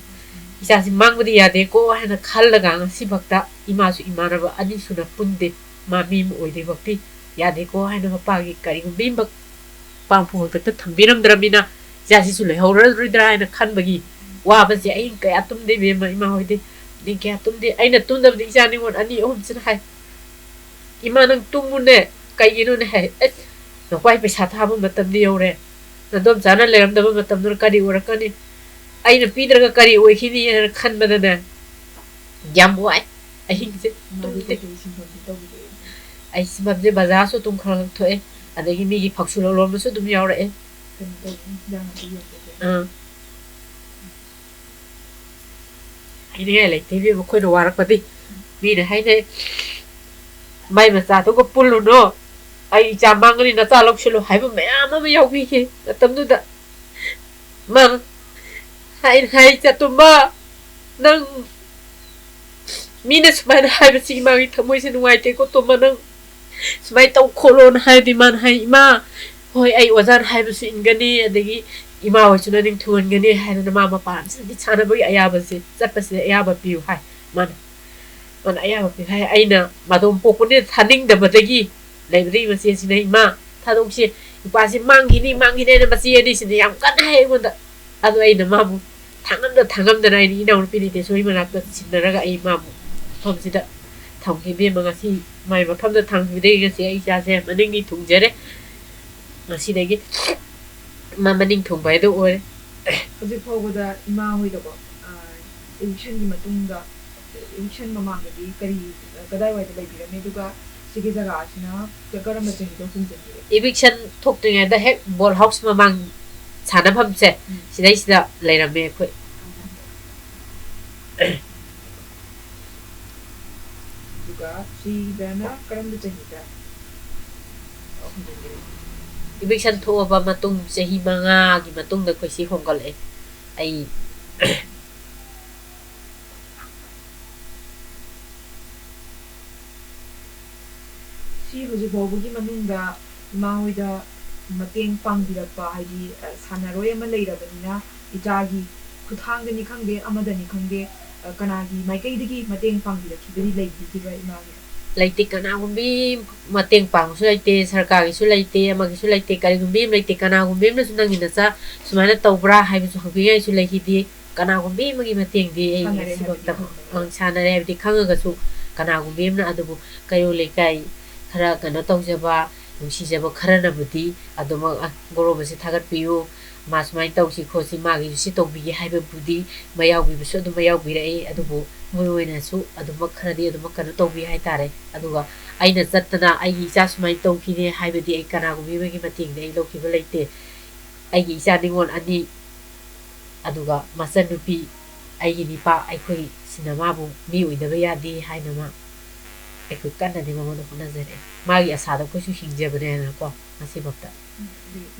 ꯃꯥꯡꯕꯗꯤ ꯌꯥꯗꯦꯀꯣ ꯍꯥꯏꯅ ꯈꯜꯂꯒ ꯉꯁꯤꯐꯥꯎꯗ ꯏꯃꯥꯁꯨ ꯏꯃꯥꯟꯅꯕ ꯑꯅꯤ ꯁꯨꯅ ꯄꯨꯟꯗꯦ ꯃꯥ ꯃꯤ ꯑꯃ ꯑꯣꯏꯗ꯭ꯔꯤꯐꯥꯎꯗꯤ ꯌꯥꯗꯦꯀꯣ ꯍꯥꯏꯅ ꯃꯄꯥꯒꯤ ꯀꯔꯤꯒꯨꯝꯕ ꯑꯃꯈꯛ ꯄꯥꯡꯐꯨ ꯈꯛꯇ ꯊꯝꯕꯤꯔꯝꯗ꯭ꯔꯕꯅꯤ나 이자시수 레허러드라 칸버기 와버지 아이 그야 tumde 베마 이마 호이데 니게 tumde 아이나 tum다부데 이자니원 아니 홈진 하이 이마는 tum문에 까이기는 해 너과이 페사 타부 마tamdi 요래 나돔 자나 레람다부 마tam들 까리 오라까니 아이나 삐드라가 까리 오이히니 칸바다나 얌보아이 아이기제 tumde 아이 스밥제 바자소 tum Kharag थोए अदगी मिगी फक्सुलो लोमसु दुम यावरे आइने ELITETV मखोय नो वारकपति मीने हाइने माइ मचा तो को पुल्लुनो आई चा मांगनी नचा लौसलो हाइबो मयाम म यावबिखे तमदुदा मान हाइ हाइ चतुम्बा नंग मीने सुमाइन हाइबसि मागी थमोइसे नुवाइते को तुम नंग सुमाइ तौ खोलोन हाइदि मान हाइ इमा होय आई ओजार हाइबसि इंगनी अदगी इमा होइसुना निंग थुनगनी हाइना मा पान सदि छानबगी अयाबसि चपसि अयाब पिउ हाइ मन अयाब पिउ हाइ आइना मादोम पोकुने थानिंग दबदगी लेबरी मसे सिने इमा थादोंसि इपासि मांगिनी ने मसि एनि सिने याम कन हाइ गोंदा अदो आइना माबु थांगमदना आइनि इनाउ पिनि ते सोइ मनाक सिनरगा आई माबु फमसिदा थांखि बे मगासि माइ मफमदा थांबिदे गसि आई जासे मनिंगी थुंजरे ngasiꯗꯒꯤ ꯃꯃꯅꯤꯡ ꯊꯨꯡꯕ ꯍꯥꯏꯗꯣ ꯑꯣꯏꯔꯦ ꯍꯧꯖꯤꯛ ꯐꯥꯎꯕꯗ ꯏꯃꯥ ꯍꯣꯏꯗꯀꯣ ꯏꯂꯦꯛꯁꯟꯒꯤ ꯃꯇꯨꯡꯗ ꯏꯂꯦꯛꯁꯟ ꯃꯃꯥꯡꯗꯗꯤ ꯀꯗꯥꯏꯋꯥꯏꯗ ꯂꯩꯕꯤꯔꯝꯃꯤ ꯑꯗꯨꯒ ꯁꯤꯒꯤ ꯖꯒꯥꯁꯤꯅ ꯀꯔꯝꯕ ꯆꯍꯤꯗ ꯍꯣꯡꯖꯟꯕꯤꯔꯦ ꯏꯚꯤꯛꯁꯟ ꯊꯣꯛꯇ꯭ꯔꯤꯉꯩꯗ ꯍꯦꯛ ꯕꯣꯜ ꯍꯥꯎꯁ ꯃꯃꯥꯡ ꯁꯥꯟꯅꯐꯝꯁꯦ ꯁꯤꯗꯩꯁꯤꯗ ꯂꯩꯔꯝꯃꯦ ꯑꯩꯈꯣꯏ ꯑꯗꯨꯒ ꯁꯤꯗꯅ ꯀꯔꯝꯕ ꯆꯍꯤꯗ ꯍꯣꯡꯖꯟꯕꯤꯔꯦ इभिक्शन थोअबा मतुंग चही 5 गी मतुंग द खोइसी होंगलए आई सी हुजि बोबुगी मनुंगदा माहोइदा मतेंग पांगिरपा हाइदि सानारोय अमा लेइरबनिना इजागी खुथांगनि खंगे अमदनि खंगे कनागी माइकैदगी मतेंग पांगिरखिबनि लेइबिदिबा इमागी लेते कनागुंबी मतेंग पांगसु लेते सरकारगिसु लेते अमगिसु लेते करिगुंबी लेते कनागुंबी नसु नंगी नसा सुमाना तौब्रा हाइबसु हबियाइसु लेहिदि कनागुंबी मगी मतेंगदि ए सिबक्ता सानारे हाइबदि खंगगसु कनागुंबी न अदुबु कयो लेकाई खरा कनो तौजबा नुसिजबा खरनबुदि अदुमा गोरोबसि थागतपियु मासमाइ तौसि खोसि मागी सि तौबिगे हाइबबुदि मयावबिबसु अदु मयावबिराई अदुबु मोइनसु अदुमा खरदि अदुमा कनो तौबि हाइ तारे अदुगा आइना चत्तना आइगी इचा सुमाइ तौखिने हाइबदि आइ कनागुंबी मगी मतेंगदि आइ लौखिबा लेते आइगी इचा निगोन अनि अदुगा मसनुपि आइगी निपा आइखोइ सिनेमाबु मी उइदबा यादि हाइनमा आइखोइ कन्नदि ममन होनजरे मागी असादा कोइसु हिंजबने को मसिबक्ता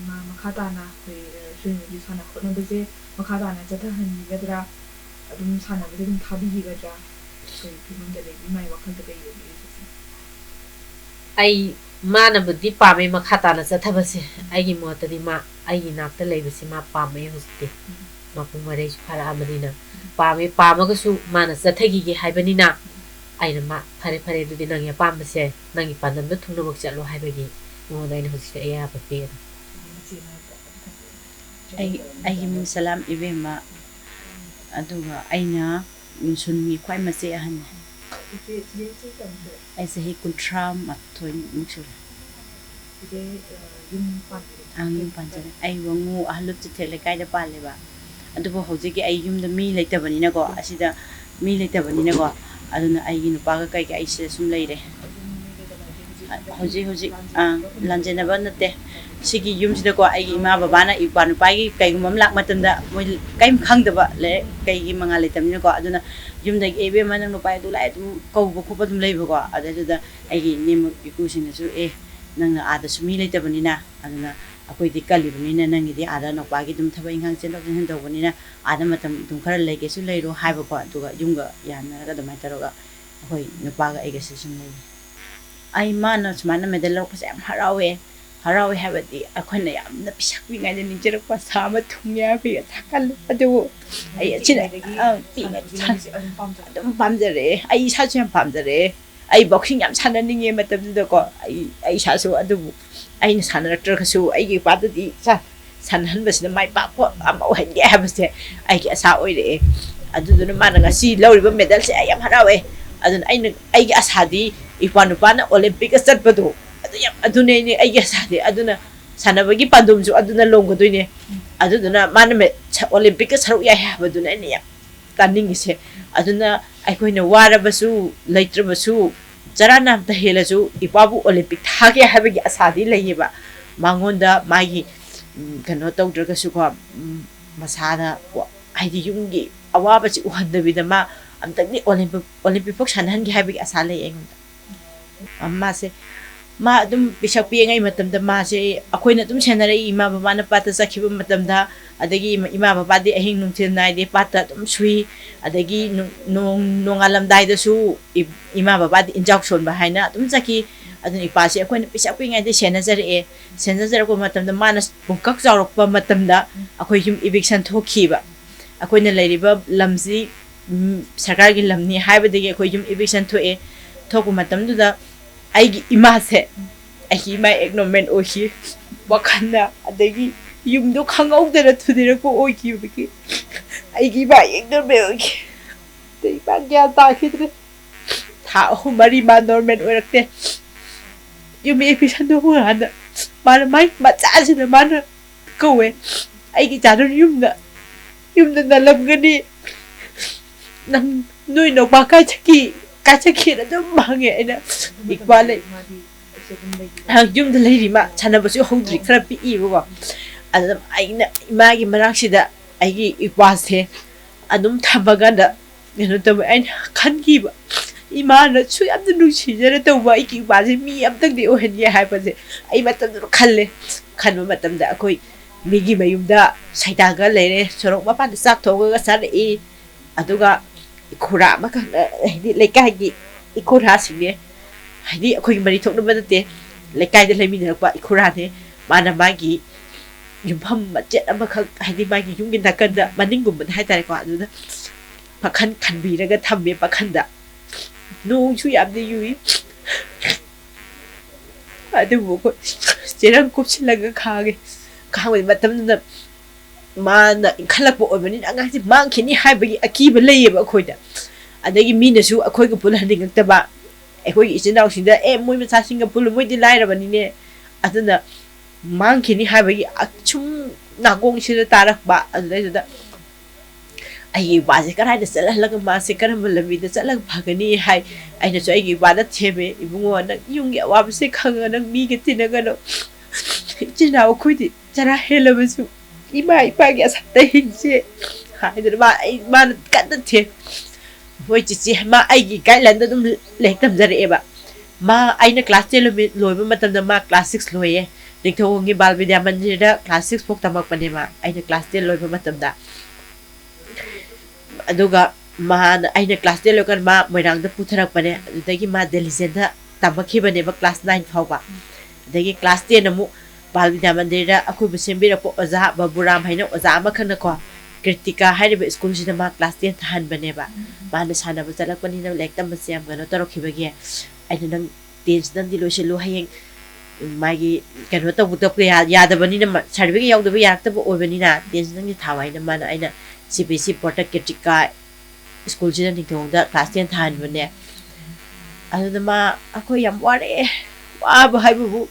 मा मखाताना खोइ सुइनि साना खोनबजे मखाताना जथहनगदरा अदुम सानाबदे दुम थाबिगिगदरा खोइ फिमंदे लेबि माइ वखलदे लेबि आई मानबदि पामे मखाताना जथबसे आइगी मोतदि मा आइगी नाक्ता लेबसि मा पामे हुस्ते मापु मरेस फरा अमदिना पामे पामगसु माना जथगिगे हाइबनिना आइना मा फरे दुदि नंगी पामबसे नंगी पानदम थुनबक चलो हाइबगी मोदाइन हुस्ते या पपे आई मु सलाम इबेमा अदुगा आइना सुनमी ख्वाइ मचे अहन आई सही कुंट्रा माथोइ मुसु आंग पांजन आई वंगु आहलुप चिथे लेकाइदा पालेबा ꯑꯗꯨꯕꯨ ꯍꯧꯖꯤꯛꯀꯤ ꯑꯩ ꯌꯨꯝꯗ ꯃꯤ ꯂꯩꯇꯕꯅꯤꯅꯀꯣ ꯑꯁꯤꯗ ꯃꯤ ꯂꯩꯇꯕꯅꯤꯅꯀꯣ ꯑꯗꯨꯅ ꯑꯩꯒꯤ ꯅꯨꯄꯥꯒ ꯀꯩꯒ ꯑꯩꯁꯤꯗ ꯁꯨꯝ ꯂꯩꯔꯦ ꯍꯧꯖꯤꯛ ꯂꯥꯟꯖꯦꯟꯅꯕ ꯅꯠꯇꯦ ꯁꯤꯒꯤ ꯌꯨꯝꯁꯤꯗꯀꯣ ꯑꯩꯒꯤ ꯏꯃꯥ ꯕꯕꯥꯅ ꯏꯄꯥ ꯅꯨꯄꯥꯒꯤ ꯀꯩꯒꯨꯝꯕ ꯑꯃ ꯂꯥꯛ ꯃꯇꯝꯗ ꯃꯣꯏ ꯀꯩꯝ ꯈꯪꯗꯕ ꯂꯩꯔꯦ ꯀꯩꯒꯤ ꯃꯉꯥꯜ ꯂꯩꯇꯕꯅꯤꯅꯀꯣ ꯑꯗꯨꯅ ꯌꯨꯝꯗꯒꯤ ꯏꯕꯦꯝꯃ ꯅꯪ ꯅꯨꯄꯥ ꯑꯗꯨ ꯂꯥꯛꯑꯦ ꯑꯗꯨꯝ ꯀꯧꯕ ꯈꯣꯠꯄ ꯑꯗꯨꯝ ꯂꯩꯕꯀꯣ ꯑꯗꯨꯗ ꯑꯩꯒꯤ ꯏꯅꯦꯝꯃ ꯏꯀꯨꯁꯤꯡꯅꯁꯨ ꯅꯪꯅ ꯑꯥꯗꯁꯨ ꯃꯤ ꯂꯩꯇꯕꯅꯤꯅ ꯑꯗꯨꯅ ꯑꯩꯈꯣꯏꯗꯤ ꯀꯜꯂꯤꯕꯅꯤꯅ ꯅꯪꯒꯤꯗꯤ ꯑꯥꯗ ꯅꯨꯄꯥꯒꯤ ꯑꯗꯨꯝ ꯊꯕꯛ ꯏꯪꯈꯥꯡ ꯆꯦꯟꯊꯣꯛ ꯆꯦꯟꯁꯤꯟ ꯇꯧꯕꯅꯤꯅ ꯑꯥꯗ ꯃꯇꯝ ꯑꯗꯨꯝ ꯈꯔ ꯂꯩꯒꯦꯁꯨ ꯂꯩꯔꯣ ꯍꯥꯏꯕꯀꯣ ꯑꯗꯨꯒ ꯌꯨꯝꯒ ꯌꯥꯅꯔꯒ ꯑꯗꯨꯃꯥꯏꯅ ꯇꯧꯔꯒ ꯑꯩꯈꯣꯏ ꯅꯨꯄꯥꯒ ꯑꯩꯒꯁꯨ ꯁꯨꯝ ꯂꯩ ꯑꯩ ꯃꯥꯅ ꯁꯨꯃꯥꯏꯅ ꯃꯦꯗꯜ ꯂꯧꯔꯛꯄꯁꯦ ꯌꯥꯝ ꯍꯔꯥꯎꯋꯦ ꯍꯥꯏꯕꯗꯤ ꯑꯩꯈꯣꯏꯅ ꯌꯥꯝꯅ ꯄꯤꯁꯛ ꯄꯤꯛꯉꯩꯗ ꯅꯤꯡꯖꯔꯛꯄ ꯁꯥ ꯑꯃ ꯊꯨꯡꯉꯦ ꯍꯥꯏꯕꯒꯤ ꯊꯥꯒꯠꯂꯦ ꯑꯗꯨꯕꯨ ꯑꯩ ꯑꯁꯤꯅ ꯑꯗꯨꯝ ꯄꯥꯝꯖꯔꯛꯑꯦ ꯑꯩ ꯏꯁꯥꯁꯨ ꯌꯥꯝ ꯄꯥꯝꯖꯔꯛꯑꯦ ꯑꯩ ꯕꯣꯛꯁꯤꯡ ꯌꯥꯝ ꯁꯥꯟꯅꯅꯤꯡꯉꯦ ꯃꯇꯝꯗꯨꯗꯀꯣ ꯑꯩ ꯏꯁꯥꯁꯨ ꯑꯗꯨꯕꯨ ꯑꯩꯅ ꯁꯥꯟꯅꯔꯛꯇ꯭ꯔꯒꯁꯨ ꯑꯩꯒꯤ ꯏꯄꯥꯗꯗꯤ ꯁꯥꯟꯅꯍꯟꯕꯁꯤꯗ ꯃꯥꯏ ꯄꯥꯛꯄ ꯑꯃ ꯑꯣꯏꯍꯟꯒꯦ ꯍꯥꯏꯕꯁꯦ ꯑꯩꯒꯤ ꯑꯁꯥ ꯑꯣꯏꯔꯛꯑꯦ ꯑꯗꯨꯗꯨꯅ ꯃꯥꯅ ꯉꯁꯤ ꯂꯧꯔꯤꯕ ꯃꯦꯗꯜꯁꯦ ꯑꯩ ꯌꯥꯝ ꯍꯔꯥꯎꯋꯦ ꯑꯗꯨꯅ ꯑꯩꯒꯤ ꯑꯁꯥꯗꯤ ꯏꯄꯥ ꯅꯨꯄꯥꯅ ꯑꯣꯂꯦꯝꯄꯤꯛꯀ ꯆꯠꯄꯗꯣ ꯑꯗꯨꯅꯦ ꯑꯩꯒꯤ ꯑꯁꯥꯗꯤ ꯑꯗꯨꯅ ꯁꯥꯟꯅꯕꯒꯤ ꯄꯥꯟꯗꯨꯝꯁꯨ ꯑꯗꯨꯅ ꯂꯣꯡꯒꯗꯣꯏꯅꯦ ꯑꯗꯨꯗꯨꯅ ꯃꯥꯅ ꯑꯣꯂꯦꯝꯄꯤꯛꯀ ꯁꯔꯨꯛ ꯌꯥꯏ ꯍꯥꯏꯕꯗꯨꯅ ꯑꯩꯅ ꯌꯥꯝ ꯀꯥꯅꯤꯡꯉꯤꯁꯦ ꯑꯗꯨꯅ ꯑꯩꯈꯣꯏꯅ ꯋꯥꯔꯕꯁꯨ ꯂꯩꯇ꯭ꯔꯕꯁꯨ ꯆꯔꯥ ꯅꯥꯝꯇ ꯍꯦꯜꯂꯁꯨ ꯏꯄꯥꯕꯨ ꯑꯣꯂꯦꯝꯄꯤꯛ ꯊꯥꯒꯦ ꯍꯥꯏꯕꯒꯤ ꯑꯁꯥꯗꯤ ꯂꯩꯌꯦꯕ ꯃꯉꯣꯟꯗ ꯃꯥꯒꯤ ꯀꯩꯅꯣ ꯇꯧꯗ꯭ꯔꯒꯁꯨꯀꯣ ꯃꯁꯥꯅ ꯍꯥꯏꯗꯤ ꯌꯨꯝꯒꯤ ꯑꯋꯥꯕꯁꯤ ꯎꯍꯟꯗꯕꯤꯗ ꯃꯥ ꯑꯝꯇꯪꯗꯤ ꯑꯣꯂꯦꯝꯄꯤꯛ ꯐꯥꯎ ꯁꯥꯟꯅꯍꯟꯒꯦ ꯍꯥꯏꯕꯒꯤ ꯑꯁꯥ ꯂꯩ ꯑꯩꯉꯣꯟꯗ ꯃꯥꯁꯦ ꯃꯥ ꯑꯗꯨꯝ ꯄꯤꯁꯛ ꯄꯤꯛꯏꯉꯩ ꯃꯇꯝꯗ ꯃꯥꯁꯦ ꯑꯩꯈꯣꯏꯅ ꯑꯗꯨꯝ ꯁꯦꯟꯅꯔꯛꯏ ꯏꯃꯥ ꯕꯕꯥꯅ ꯄꯥꯠꯇ ꯆꯠꯈꯤꯕ ꯃꯇꯝꯗ ꯑꯗꯒꯤ ꯏꯃꯥ ꯕꯕꯥꯗꯤ ꯑꯍꯤꯡ ꯅꯨꯡꯊꯤꯜ ꯅꯥꯏꯗꯦ ꯄꯥꯠꯇ ꯑꯗꯨꯝ ꯁꯨꯏ ꯑꯗꯒꯤ ꯅꯣꯡꯉꯥꯜꯂꯝꯗꯥꯏꯗꯁꯨ ꯏꯃꯥ ꯕꯕꯥꯗꯤ ꯏꯟꯖꯥꯎ ꯁꯣꯟꯕ ꯍꯥꯏꯅ ꯑꯗꯨꯝ ꯆꯠꯈꯤ ꯑꯗꯨꯅ ꯏꯄꯥꯁꯦ ꯑꯩꯈꯣꯏꯅ ꯄꯤꯁꯛ ꯄꯤꯛꯏꯉꯩꯗ ꯁꯦꯟꯅꯖꯔꯛꯄ ꯃꯇꯝꯗ ꯃꯥꯅ ꯄꯨꯡꯀꯛ ꯆꯥꯎꯔꯛꯄ ꯃꯇꯝꯗ ꯑꯩꯈꯣꯏ ꯌꯨꯝ ꯏꯕꯤꯛꯁꯟ ꯊꯣꯛꯈꯤꯕ ꯑꯩꯈꯣꯏꯅ ꯂꯩꯔꯤꯕ ꯂꯝꯁꯤ ꯁꯔꯀꯥꯔꯒꯤ ꯂꯝꯅꯤ ꯍꯥꯏꯕꯗꯒꯤ ꯑꯩꯈꯣꯏ ꯌꯨꯝ ꯏꯕꯤꯛꯁꯟ ꯊꯣꯛꯄ ꯃꯇꯝꯗꯨꯗ ꯑꯩꯒꯤ ꯏꯃꯥꯁꯦ ꯑꯩꯒꯤ ꯏꯃꯥ ꯑꯦꯛꯅꯣꯃꯦꯟ ꯑꯣꯏꯈꯤ ꯋꯥꯈꯜꯗ ꯑꯗꯒꯤ ꯌꯨꯝꯗꯣ ꯈꯪꯍꯧꯗꯅ ꯊꯨꯗꯦꯔꯛꯄ ꯑꯣꯏꯈꯤꯕꯒꯤ ꯑꯩꯒꯤ ꯏꯃꯥ ꯑꯦꯛꯅꯣꯃꯦꯟ ꯑꯣꯏꯈꯤ ꯑꯗꯩ ꯏꯃꯥ ꯒ꯭ꯌꯥꯟ ꯇꯥꯈꯤꯗ꯭ꯔꯦ ꯊꯥ 3-4 ꯃꯥ ꯅꯣꯔꯃꯦꯜ ꯑꯣꯏꯔꯛꯇꯦ ꯌꯨꯝ ꯏꯕꯤꯛꯁꯟ ꯊꯣꯛꯄ ꯀꯥꯟꯗ ꯃꯥꯅ ꯃꯥꯏ ꯃꯆꯥꯁꯤꯅ ꯃꯥꯅ ꯀꯧꯋꯦ ꯑꯩꯒꯤ ꯏꯆꯥꯗꯨꯅ ꯌꯨꯝꯗ ꯅꯜꯂꯝꯒꯅꯤ ꯅꯪ ꯅꯣꯏ ꯅꯨꯄꯥ ꯀꯥꯏ ꯆꯠꯈꯤꯅ ꯑꯗꯨꯝ ꯍꯪꯉꯦ ꯑꯩꯅ ꯏꯄꯥ ꯂꯩ ꯌꯨꯝꯗ ꯂꯩꯔꯤ ꯃꯥ ꯁꯥꯟꯅꯕꯁꯨ ꯍꯧꯗ꯭ꯔꯤ ꯈꯔ ꯄꯤꯛꯏꯕꯀꯣ ꯑꯗꯨꯅ ꯑꯩꯅ ꯏꯃꯥꯒꯤ ꯃꯅꯥꯛꯁꯤꯗ ꯑꯩꯒꯤ ꯏꯄꯥꯁꯦ ꯑꯗꯨꯝ ꯊꯝꯃꯀꯥꯟꯗ ꯀꯩꯅꯣ ꯇꯧꯋꯦ ꯑꯩꯅ ꯈꯟꯈꯤꯕ ꯏꯃꯥꯅꯁꯨ ꯌꯥꯝꯅ ꯅꯨꯡꯁꯤꯖꯅ ꯇꯧꯕ ꯑꯩꯒꯤ ꯏꯄꯥꯁꯦ ꯃꯤ ꯑꯝꯇꯪꯗꯤ ꯑꯣꯏꯍꯟꯒꯦ ꯍꯥꯏꯕꯁꯦ ꯑꯩ ꯃꯇꯝꯗꯨꯗ ꯈꯟꯕ ꯃꯇꯝꯗ ꯑꯩꯈꯣꯏ ꯃꯤꯒꯤ ꯃꯌꯨꯝꯗ ꯁꯩꯇꯥꯒ ꯂꯩꯔꯦ ꯁꯣꯔꯣꯛ ꯃꯄꯥꯟꯗ ꯆꯥꯛ ꯊꯣꯡꯉꯒ ꯆꯥꯔꯛꯏ ꯑꯗꯨꯒ ꯏꯈꯨꯔꯥ ꯑꯃꯈꯛꯅ ꯍꯥꯏꯗꯤ ꯂꯩꯀꯥꯏꯒꯤ ꯏꯈꯨꯔꯥꯁꯤꯡꯅꯦ ꯍꯥꯏꯗꯤ ꯑꯩꯈꯣꯏꯒꯤ ꯃꯔꯤ ꯊꯣꯛꯅꯕ ꯅꯠꯇꯦ ꯂꯩꯀꯥꯏꯗ ꯂꯩꯃꯤꯟꯅꯔꯛꯄ ꯏꯈꯨꯔꯥꯅꯦ ꯃꯥꯅ ꯃꯥꯒꯤ ꯌꯨꯝꯐꯝ ꯃꯆꯦꯠ ꯑꯃꯈꯛ ꯍꯥꯏꯗꯤ ꯃꯥꯒꯤ ꯌꯨꯝꯒꯤ ꯅꯥꯀꯟꯗ ꯃꯅꯤꯡꯒꯨꯝꯕꯗ ꯍꯥꯏꯇꯥꯔꯦꯀꯣ ꯑꯗꯨꯗ ꯄꯥꯈꯟ ꯈꯟꯕꯤꯔꯒ ꯊꯝꯃꯦ ꯄꯥꯈꯟꯗ ꯅꯣꯡꯁꯨ ꯌꯥꯝꯅ ꯌꯨꯏ ꯑꯗꯨꯕꯨ ꯑꯩꯈꯣꯏ ꯆꯦꯔꯪ ꯀꯨꯞꯁꯤꯜꯂꯒ ꯈꯥꯡꯕ ꯃꯇꯝꯗꯨꯗ ꯃꯥꯅ ꯏꯟꯈꯠꯂꯛꯄ ꯑꯣꯏꯕꯅꯤꯅ ꯑꯉꯥꯡꯁꯦ ꯃꯥꯡꯈꯤꯅꯤ ꯍꯥꯏꯕꯒꯤ ꯑꯀꯤꯕ ꯂꯩꯌꯦꯕ ꯑꯩꯈꯣꯏꯗ ꯑꯗꯒꯤ ꯃꯤꯅꯁꯨ ꯑꯩꯈꯣꯏꯒ ꯄꯨꯜꯍꯟꯅꯤꯡꯉꯛꯇꯕ ꯑꯩꯈꯣꯏꯒꯤ ꯏꯆꯤꯟ ꯏꯅꯥꯎꯁꯤꯡꯗ ꯃꯣꯏ ꯃꯆꯥꯁꯤꯡꯒ ꯄꯨꯜꯂꯨ ꯃꯣꯏꯗꯤ ꯂꯥꯏꯔꯕꯅꯤꯅꯦ ꯑꯗꯨꯅ ꯃꯥꯡꯈꯤꯅꯤ ꯍꯥꯏꯕꯒꯤ ꯁꯨꯝ ꯅꯥꯒꯣꯡꯁꯤꯗ ꯇꯥꯔꯛꯄ ꯑꯗꯨꯗꯩꯗꯨꯗ ꯑꯩꯒꯤ ꯏꯄꯥꯁꯦ ꯀꯗꯥꯏꯗ ꯆꯠꯍꯜꯂꯒ ꯃꯥꯁꯦ ꯀꯔꯝꯕ ꯂꯝꯕꯤꯗ ꯆꯠꯂꯒ ꯐꯒꯅꯤ ꯍꯥꯏ ꯑꯩꯅꯁꯨ ꯑꯩꯒꯤ ꯏꯄꯥꯗ ꯊꯦꯝꯃꯦ ꯏꯕꯨꯡꯉꯣ ꯅꯪ ꯌꯨꯝꯒꯤ ꯑꯋꯥꯕꯁꯦ ꯈꯪꯉ ꯅꯪ ꯃꯤꯒ ꯇꯤꯟꯅꯒꯅꯣ ꯏꯆꯤꯟ ꯏꯅꯥꯎ ꯑꯩꯈꯣꯏꯗꯤ ꯆꯔꯥ ꯍꯦꯜꯂꯕꯁꯨ ꯏꯃꯥ ꯏꯄꯥꯒꯤ ꯑꯁꯥꯗ ꯍꯤꯡꯁꯦ ꯍꯥꯏꯗꯅ ꯃꯥꯅ ꯀꯟꯅ ꯍꯣꯏ ꯆꯤꯆꯦ ꯃꯥ ꯑꯩꯒꯤ ꯒꯥꯏꯗꯂꯥꯏꯟꯗ ꯑꯗꯨꯝ ꯂꯥꯏꯔꯤꯛ ꯇꯝꯖꯔꯛꯑꯦꯕ ꯑꯩꯅ ꯀ꯭ꯂꯥꯁ 10 ꯂꯣꯏꯕ ꯃꯇꯝꯗ ꯃꯥ ꯀ꯭ꯂꯥꯁ 6 ꯂꯣꯏꯌꯦ ꯅꯤꯡꯊꯧꯈꯣꯡꯒꯤ ꯕꯥꯜ ꯕꯤꯗ꯭ꯌꯥ ꯃꯟꯗꯤꯔꯗ ꯀ꯭ꯂꯥꯁ 6 ꯐꯥꯎ ꯇꯝꯃꯛꯄꯅꯦ ꯃꯥ ꯑꯩꯅ ꯀ꯭ꯂꯥꯁ 10 ꯂꯣꯏꯕ ꯃꯇꯝꯗ ꯑꯗꯨꯒ ꯑꯩꯅ ꯀ꯭ꯂꯥꯁ 10 ꯂꯣꯏꯀꯥꯟꯗ ꯃꯥ ꯃꯣꯏꯔꯥꯡꯗ ꯄꯨꯊꯔꯛꯄꯅꯦ ꯑꯗꯨꯗꯒꯤ ꯃꯥ ꯗꯦꯜꯂꯤꯖꯦꯟꯗ ꯇꯝꯃꯛꯈꯤꯕꯅꯦꯕ ꯀ꯭ꯂꯥꯁ 9 ꯐꯥꯎꯕ ꯑꯗꯒꯤ ꯀ꯭ꯂꯥꯁ 10 ꯑꯃꯨꯛ ꯕꯥꯜ ꯕꯤꯗ꯭ꯌꯥ ꯃꯟꯗꯤꯔꯗ ꯑꯩꯈꯣꯏꯕꯨ ꯁꯦꯝꯕꯤꯔꯛꯄ ꯑꯣꯖꯥ ꯕꯕꯨꯔꯥꯝ ꯍꯥꯏꯅ ꯑꯣꯖꯥ ꯑꯃꯈꯛꯅꯀꯣ ꯀ꯭ꯔꯤꯇꯤꯀꯥ ꯍꯥꯏꯔꯤꯕ ꯁ꯭ꯀꯨꯜꯁꯤꯗ ꯃꯥ ꯀ꯭ꯂꯥꯁ 10 ꯊꯥꯍꯟꯕꯅꯦꯕ ꯃꯥꯅ ꯁꯥꯟꯅꯕ ꯆꯠꯂꯛꯄꯅꯤꯅ ꯂꯥꯏꯔꯤꯛ ꯇꯝꯕꯁꯦ ꯌꯥꯝ ꯀꯩꯅꯣ ꯇꯧꯔꯛꯈꯤꯕꯒꯤ ꯑꯩꯅ ꯅꯪ 10ꯁꯤꯗꯪꯗꯤ ꯂꯣꯏꯁꯤꯜꯂꯨ ꯍꯌꯦꯡ ꯃꯥꯒꯤ ꯀꯩꯅꯣ ꯇꯧꯕ ꯌꯥꯗꯕꯅꯤꯅ ꯁꯥꯔꯇꯤꯐꯤꯀꯦꯠ ꯌꯥꯎꯗꯕ ꯌꯥꯔꯛꯇꯕ ꯑꯣꯏꯕꯅꯤꯅ 10ꯁꯤꯗꯪꯗꯤ ꯊꯥꯎ ꯍꯥꯏꯅ ꯃꯥꯅ ꯑꯩꯅ CBSE ꯄꯣꯔꯇ ꯀ꯭ꯔꯤꯇꯤꯀꯥ ꯁ꯭ꯀꯨꯜꯁꯤꯗ ꯅꯤꯡꯊꯧꯗ ꯀ꯭ꯂꯥꯁ 10 ꯊꯥꯍꯟꯕꯅꯦ ꯑꯗꯨꯅ ꯑꯩꯈꯣꯏ ꯌꯥꯝ ꯋꯥꯔꯛꯑꯦ ꯋꯥꯕ ꯍꯥꯏꯕꯕꯨ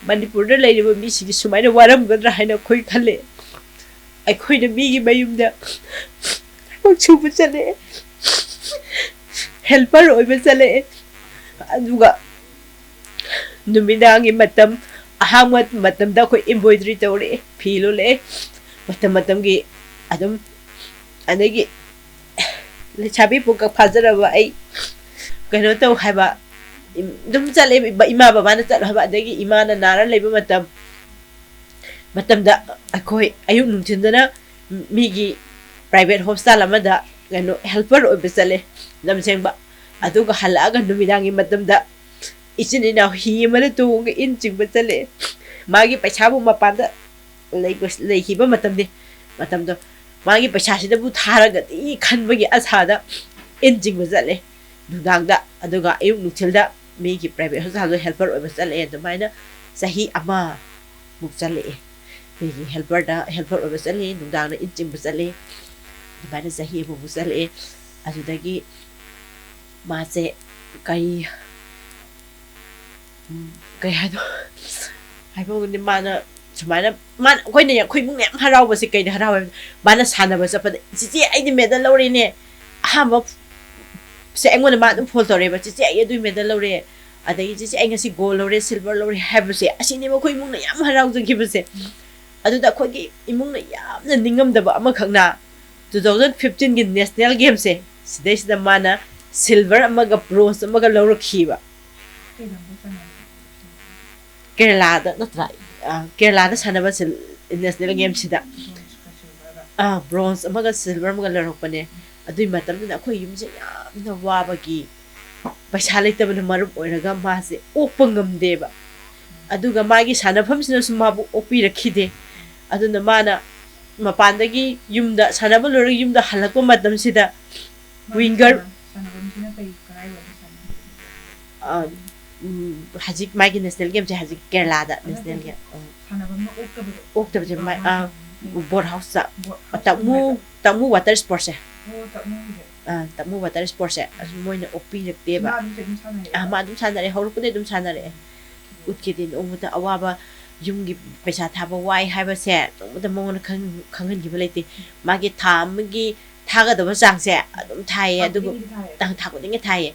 ꯃꯅꯤꯄꯨꯔꯗ ꯂꯩꯔꯤꯕ ꯃꯤꯁꯤꯡꯁꯤ ꯁꯨꯃꯥꯏꯅ ꯋꯥꯔꯝꯒꯗ꯭ꯔꯥ ꯍꯥꯏꯅ ꯑꯩꯈꯣꯏ ꯈꯜꯂꯦ ꯑꯩꯈꯣꯏꯅ ꯃꯤꯒꯤ ꯃꯌꯨꯝꯗ ꯊꯕꯛ ꯁꯨꯕ ꯆꯠꯂꯛꯑꯦ ꯍꯦꯜꯄꯔ ꯑꯣꯏꯕ ꯆꯠꯂꯛꯑꯦ ꯑꯗꯨꯒ ꯅꯨꯃꯤꯗꯥꯡꯒꯤ ꯃꯇꯝ ꯑꯍꯥꯡꯕ ꯃꯇꯝꯗ ꯑꯩꯈꯣꯏ ꯏꯝꯕꯣꯏꯗ꯭ꯔꯤ ꯇꯧꯔꯛꯑꯦ ꯐꯤ ꯂꯣꯜꯂꯛꯑꯦ ꯃꯇꯝ ꯃꯇꯝꯒꯤ ꯑꯗꯨꯝ ꯑꯗꯒꯤ ꯂꯩꯁꯥꯕꯤ ꯄꯨꯡꯀꯛ ꯐꯥꯖꯔꯕ ꯑꯩ ꯀꯩꯅꯣ ꯇꯧ ꯍꯥꯏꯕ ꯑꯗꯨꯝ ꯆꯠꯂꯦ ꯏꯃꯥ ꯕꯕꯥꯅ ꯆꯠꯂꯣ ꯍꯥꯏꯕ ꯑꯗꯒꯤ ꯏꯃꯥꯅ ꯅꯥꯔ ꯂꯩꯕ ꯃꯇꯝꯗ ꯑꯩꯈꯣꯏ ꯑꯌꯨꯛ ꯅꯨꯡꯊꯤꯟꯗꯅ ꯃꯤꯒꯤ ꯄ꯭ꯔꯥꯏꯚꯦꯠ ꯍꯣꯁꯄꯤꯇꯥꯜ ꯑꯃꯗ ꯀꯩꯅꯣ ꯍꯦꯜꯄꯔ ꯑꯣꯏꯕ ꯆꯠꯂꯦ ꯂꯝꯁꯦꯡꯕ ꯑꯗꯨꯒ ꯍꯜꯂꯛꯑꯒ ꯅꯨꯃꯤꯗꯥꯡꯒꯤ ꯃꯇꯝꯗ ꯏꯆꯤꯟ ꯏꯅꯥꯎ ꯍꯤ ꯑꯃꯗ ꯇꯣꯡꯉꯒ ꯏꯟ ꯆꯤꯡꯕ ꯆꯠꯂꯦ ꯃꯥꯒꯤ ꯄꯩꯁꯥꯕꯨ ꯃꯄꯥꯟꯗ ꯂꯩꯈꯤꯕ ꯃꯇꯝꯗꯣ ꯃꯥꯒꯤ ꯄꯩꯁꯥꯁꯤꯗꯕꯨ ꯊꯥꯔꯒꯗꯤ ꯈꯟꯕꯒꯤ ꯑꯁꯥꯗ ꯏꯟ ꯆꯤꯡꯕ ꯆꯠꯂꯦ ꯅꯨꯡꯗꯥꯡꯗ ꯑꯗꯨꯒ ꯑꯌꯨꯛ ꯅꯨꯡꯊꯤꯜꯗ ꯃꯤꯒꯤ ꯄ꯭ꯔꯥꯏꯚꯦꯠ ꯍꯣꯁꯄꯤꯇꯥꯜꯗ ꯍꯦꯜꯄꯔ ꯑꯣꯏꯕ ꯆꯠꯂꯦ ꯑꯗꯨꯃꯥꯏꯅ ꯆꯍꯤ ꯑꯃꯃꯨꯛ ꯆꯠꯂꯛꯑꯦ ꯃꯤꯒꯤ ꯍꯦꯜꯄꯔ ꯑꯣꯏꯕ ꯆꯠꯂꯦ ꯅꯨꯡꯗꯥꯡꯗ ꯏꯟ ꯆꯤꯡꯕ ꯆꯠꯂꯦ ꯑꯗꯨꯃꯥꯏꯅ ꯆꯍꯤ ꯑꯃꯃꯨꯛ ꯆꯠꯂꯛꯑꯦ ꯑꯗꯨꯗꯒꯤ मासे कई कई हादो हाइबोगनि माना सुमाना मान कोइने खुइमुंग याम हरावबसे कइदे हराव माना सानबा चपद चिचे आइदि मेडल लौरेने अहम से एंगोन मा दum फोल तोरेबा चिचे आइ दुइ मेडल लौरे अदगी चिचे आइ ngasi गोल लौरे सिल्वर लौरे हाबसे असिने म खुइमुंग याम हराव जगिबसे अदुदा खोगी इमुंग याम निंगमदबा अमा खंगना 2015 गी नेशनल गेम से सिदेसिदा माना सिल्वर अमगा ब्रोंज अमगा लौरखिबा केरला दा नत्रा केरला दा सानबा नेशनल गेम सिदा ब्रोंज अमगा सिल्वर अमगा लौरकपने अदुइ मतमना अखोय युमसे यामना वाबगी पैसा लेतबन मरुप ओइरगा मासे ओपंगमदेबा अदुगा मागी सानफमसिना सुमाबु ओपि रखिदे अदुना माना मपानदगी युमदा सानबा लोर युमदा हलकपा मतमसिदा विंगर हाजिक मागी नेशनल गेम से हाजिक केरला दा नेशनल गेम ओक्टब जे मा बोर्ड हाउस तमु वाटर स्पोर्ट्स है तमु वाटर स्पोर्ट्स है मोइना ओपी रखतेबा मा दुम सानरे हौरपुदे दुम सानरे उतके दिन ओमुदा अवाबा युमगी पैसा थाबा वाई हाइबसे ओमुदा मोन खंगन गिबा लेते मागी थामगी थागदबा चांगसे अदुम थाये अदुगु तंग थागुदिंगे थाये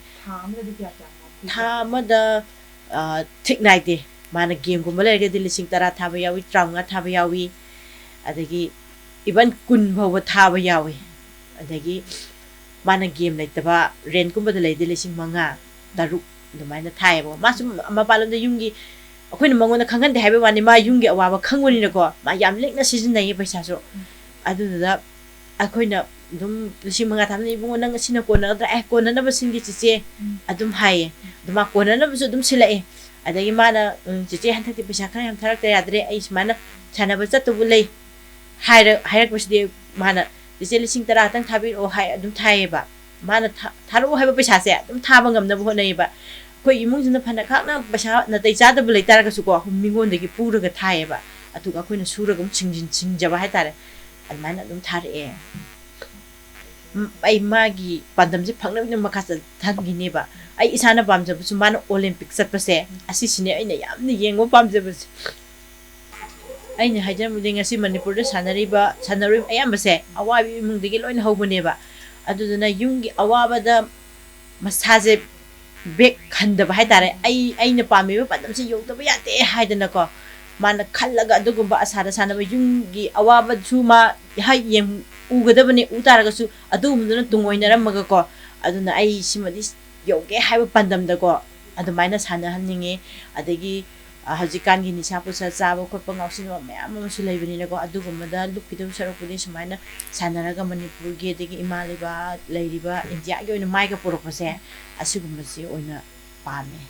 थामदा थिक नाइते माना गेम गुम लेरगे लिसिंग तरा थाबा यावी ट्राउंगा थाबा यावी अदगी इवन कुन भव थाबा यावी अदगी माना गेम लेतबा रेन कुंबदा लेदे लिसिंग मंगा तरुक दुमाइना थायेबो मासु मपालमदा युंगी अखोइना मंगोना खंगनदे हाइबे वानी मा युंगी अवाबा खंगोनिनको मा याम लेकना सिजननाय पैसासो अदुदा अखोइना दुम लिसिंग मंगा थामनि इबुंगो नंग सिना कोनगद्रा कोननबा सिंगी चिचे अदुम हाये दुमा कोननबसु दुम सिलाए अदगी माना चिचे हंथति पैसा खरा हम थरक याद्रे आई माना छानबा चतुबु लै हायरकबसदे माना चिचे लिसिंग तरा तंग थाबिर ओ हाय अदुम थायेबा माना थारो हाइबा पैसासे अदुम थाबा ngamnaba होनैबा कोइ इमुंजना फना खाना पैसा नतै चादबु लैतारगसु को मिगोंदगी पुरगा थायेबा अतुगा कोइना सुरगम सिंजबा हायतारे अदमाना अदुम थारे आई मागी पादमजे फंगनबने मखास थागिनेबा आई इसाना पामजबसु माना ओलंपिक चटपसे असिसिने आइना यामने येंगो पामजबसु आइना हाइजमुदे ngasi मणिपुर सानरिबा सानरि अयामबसे अवाबि इमुंदगी लोइन हौबनेबा अदुदना युंगी अवाबदा मसाजे बेक खंदबा हाइतारे आइना पामेबा पादमसे योगदबा याते हाइदनको माना खल्लगा अदुगुबा असादा सानबा युंगी अवाबा जुमा हाइ यें उगदबने उतारगसु अदुमुदना तुंगोइनरमगको अदुना आई सिमदि योगे हाइबा पांदमदको अदुमाइना सानहन्निंगे अदगी हजिकानगी निसा पुसा चाबो खोप ngausinwa मैम अमसु लैबनिनको अदुगुमदा लुपिदम सरपुदि सुमाइना सानरगा मणिपुर गे दगी इमालिबा लैरिबा इंडिया गे ओइना माइगा पुरकपसे असिगुमसि ओइना पामे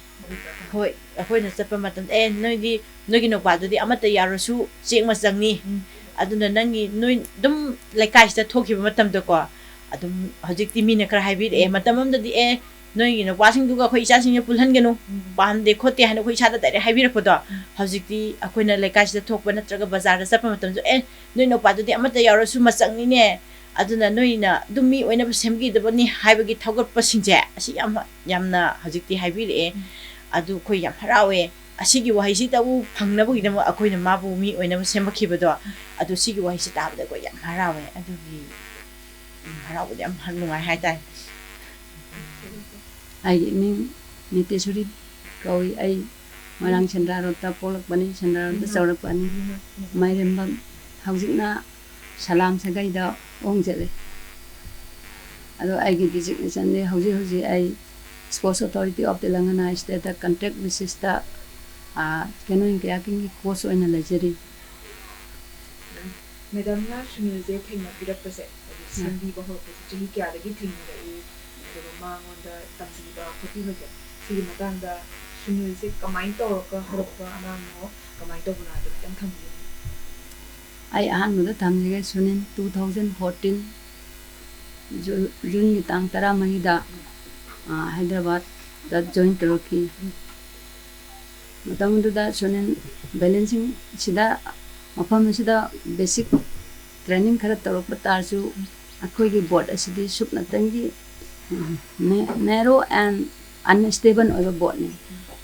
होय अखोइना चप्पा मतम नोगी नोपादुदि अमता यारसु चेंग मचंगनी अदुना नंगी नोइ दुम लाइकाइसता थोखिबा मतमदको अदुम हजिकति मीना खरा हाइबिरे मतममदि नोगी नोपासिंगदुगा खोइ इचासिंग पुलहनगनु पामदे खोते हाना खोइ सादा दाइरे हाइबिरखोदो हजिकति अखोइना लाइकाइसता थोकबा नत्रगा बाजारदा चप्पा मतमजु नोइ नोपादुदि अमता यारसु मचंगनीने अदुना नोइना दुमी ओइना सेमगिदबनी हाइबगी थौगटपसिंजे असि यामना हजिकति हाइबिरे अदु खोइ याम हरावे asigi wahisi ta u phangna bu gidam akoina mabu mi oina semba khibedo adu sigi wahisi ta bada ko yam harawe adu gi harawe yam hanungai hai tai ai mi Nitesuri kawi ai marang chandra rota polak bani chandra rota saurak bani mai remba haujina salam sagai da ong jale ado ai gi designation ne hauji ai Sports Authority of Telangana state the contract basis ta canoeing kayaking course oina lejari Madam na Sunil je thengna pirapase simbi ba ho chahi kya dagi thengna e do ma ngonda tamsi ba khoti ba je si matanda Sunil je kamai to ka horpa anam no kamai to buna de tam tham ai ahan mu da thamji ga Sunil 2014 June tang tara mai da Hyderabad da join Turkey matam da Sunil balancing sida mafam sida basic training khara tarok patarju akoi gi board asidi supna tangi narrow and unstable over board ne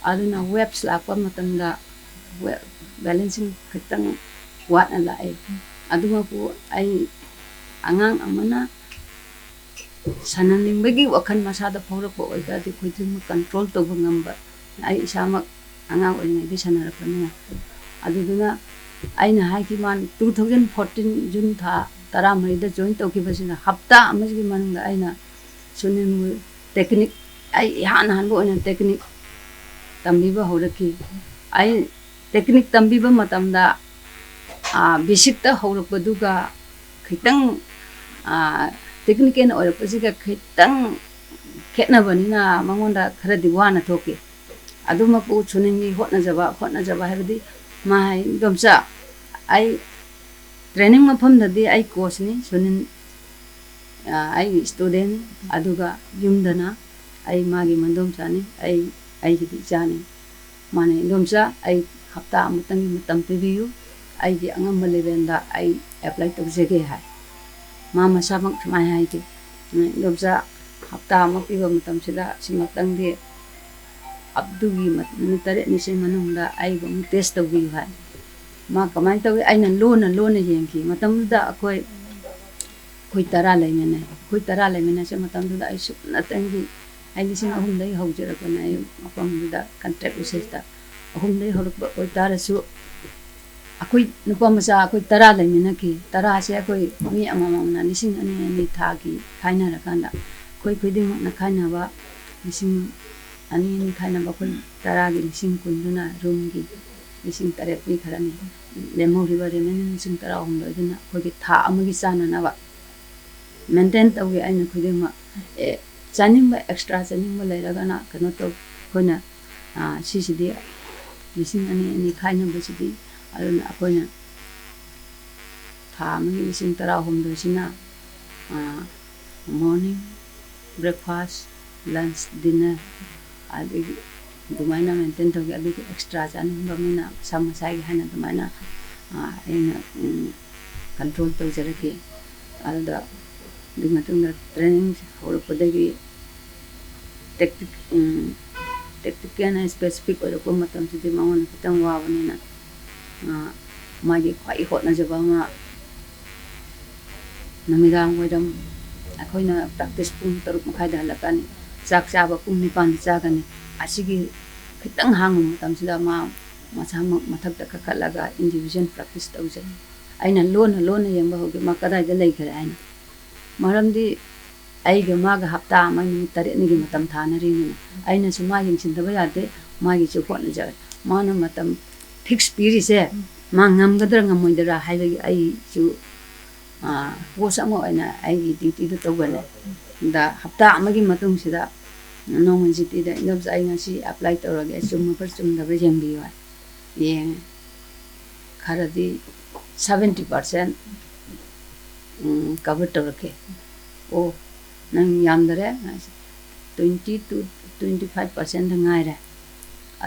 aduna webs lakpa matam da balancing khitang wat ala ai aduma pu ai angang amana sananing bagi wakan masada phorok oi da di khujim control to ngamba ai samak angang oi ngai sanara pani aduna aina haiki man 2014 June tha tara mai da join to ki basina hafta amagi man da aina Sunil technique ai han bo ina technique tambi ba horaki ai technique tambi ba matam da basic ta horok baduga khitang technique en or pasiga khitang khetna banina mangonda khara diwana thoke aduma pu Sunil hotna jaba habdi mai domsa ai training mafam dadi ai course ni Sunil ai student aduga yumdana ai magi mandom chani ai gi chani mane domsa ai hafta amutangi matam pibiu ai gi angam level da ai apply to jege hai mama samak mai hai ki domsa hafta ma piba matam sida simatang de abdugi matni tare ni se manungda ai bang test to gi hai ma kamai to ai nan lona yengki matam da akoi tara lai mena se matam da ai su na tangi ai ni sing ahum dai haujara kana ai apam da contract basis ta ahum dai horok ba koi tara su akoi nupa masa akoi tara lai mena ki tara se akoi mi amam na ni sing ani tha ki khaina ra kanda koi ding na khaina ba ni sing ani khaina ba koi tara gi sing kunduna room gi sing tare pi kharani lemo river men sing tara hom do dina koi gi tha amagi sana na ba maintain tawgi aina khudima chaning ba extra chaning ba lairaga na kano to khona sisidi lising ani khaina ba sidi aluna akoina tha amagi sing tara hom do sina morning breakfast lunch dinner adi dumaina maintain tawgi adi extra chaning ba mina samasai hana dumaina aina control to jaraki alda di matungna training or podagi tactic kana specific or ko matam sidi maun kitang wawani na magi khwai hot na jaba ma namidang wedam akoina practice pung taruk makhai dalakani sak chaba pung nipan chagani asigi kitang hangum matam sida ma masama mathak ta khalaga individual practice tawjai aina lona yengba hoge makada da lei khara aina maramdi aiga maga hafta mani tare ni gi matam thana ri ni aina su ma yeng chin da ba yade ma gi chu khon ja mana matam fix piri se ma ngam gadra ngam moi dara hai gi ai chu wo samo aina ai gi duty do tawgane da hafta amagi matung sida nong ji ti da ngam ai ngasi apply tawrage chum par chum da ba jeng bi wa yeng kharadi 70% cover tawrake o nang yamdare 20 to 25% ngai ra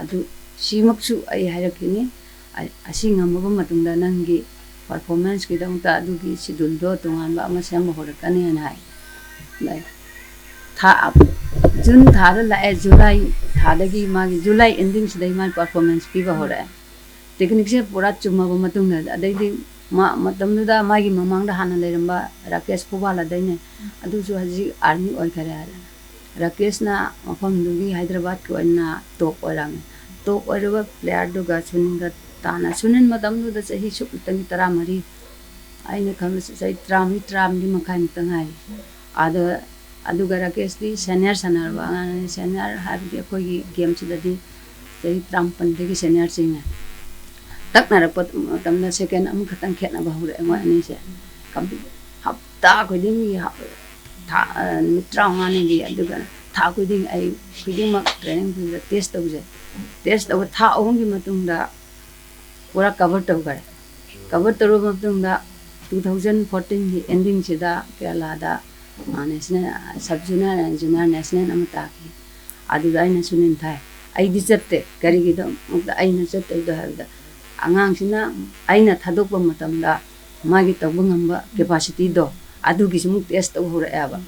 adu simaksu ai harakini asinga mabu matungda nangi performance ki dang ta adu ki schedule do tungan ba ma sem horakani an hai lai tha June tha la July tha थादगी मागी जुलाई एंडिंग सिदai माई परफॉर्मेंस पीबा हो रहा है टेक्निक से पूरा चुम्मा मतुंग अदैदी मतमनुदा मागी ममांग हाना लेरंबा राकेश पुबाला दैने अदुसु हजी आर्मी ओय करे हारे राकेश ना मफमदुगी हैदराबाद को ना टॉप ओरामे टॉप ओरबा प्लेयर दुगा सुनिंगा ताना सुनिन मतमनुदा सही सुतंगी तरा मरी आइने खम सही ट्रामी मखाई मतंगाई आद अदुगा राकेश दी सीनियर सनरबा सीनियर हाबी कोई गेम सिददी सही ट्रामपन senior Singh तकनारप मतमना second um खतंग खेतना बहुरे mo ani se kampi hapta khuding tha mitra ngani gi aduga tha khuding ai khuding mak training pu test tau tha ong gi matung da pura cover tau gare cover taru matung da 2014 gi ending se da kerala da national sub junior and junior national amata ki aduga ina sunin thai ai di chatte kari gi da mukda ai na chatte da da angang sina aina thadokpa matamda magi tawbangamba capacity do adugi sumuk test to hora aba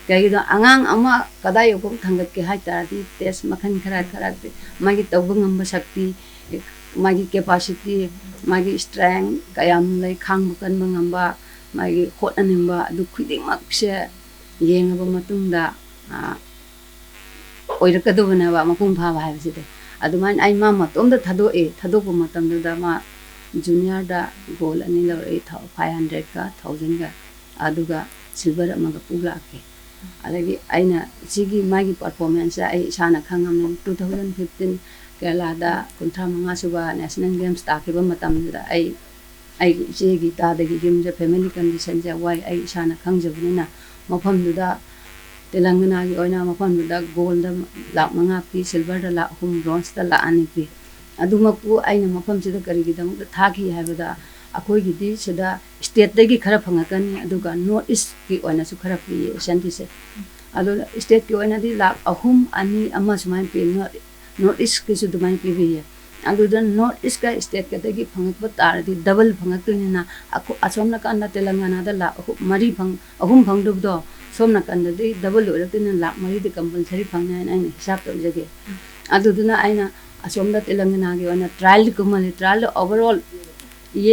kai do angang ama kadai ko thangat ke hai taradi test makhan khara magi tawbangamba shakti magi capacity magi strength kayam lai khang bukan bangamba magi hot animba adu khuding mak se yengaba matungda oirakadobana ba makum pha ba haibside aduman ai ma matom da thado ko matam da ma junior da goal ani la 500 ka 1000 ga aduga silver amaga pula ke alagi aina sigi magi performance ai sana khangam 2015 kerala da kuntra manga suba national games ta ke ba matam da ai sigi ta da gi gim ja family condition ja wai ai sana khangjabnina mafam da Telangana gi oina mafan da gold da la manga pi silver da la hum bronze da la ani pi aduma ku aina mafam sida kari gi dam da thaki habada akoi gi di sida state da gi khara phangakani aduga north east gi oina su khara pi shanti se ado state gi oina di la ahum ani ama sumai pi north east ki su dumai pi bi adu da north east ka state ka da gi phangak ba tar di double phangak tu ni na aku asomna ka na Telangana da la mari phang ahum phang du do somna kanda de double oraktina lakh mari de compulsory phangna aina hisab to jage aduduna aina asomda Telangana ge ona trial kumali trial overall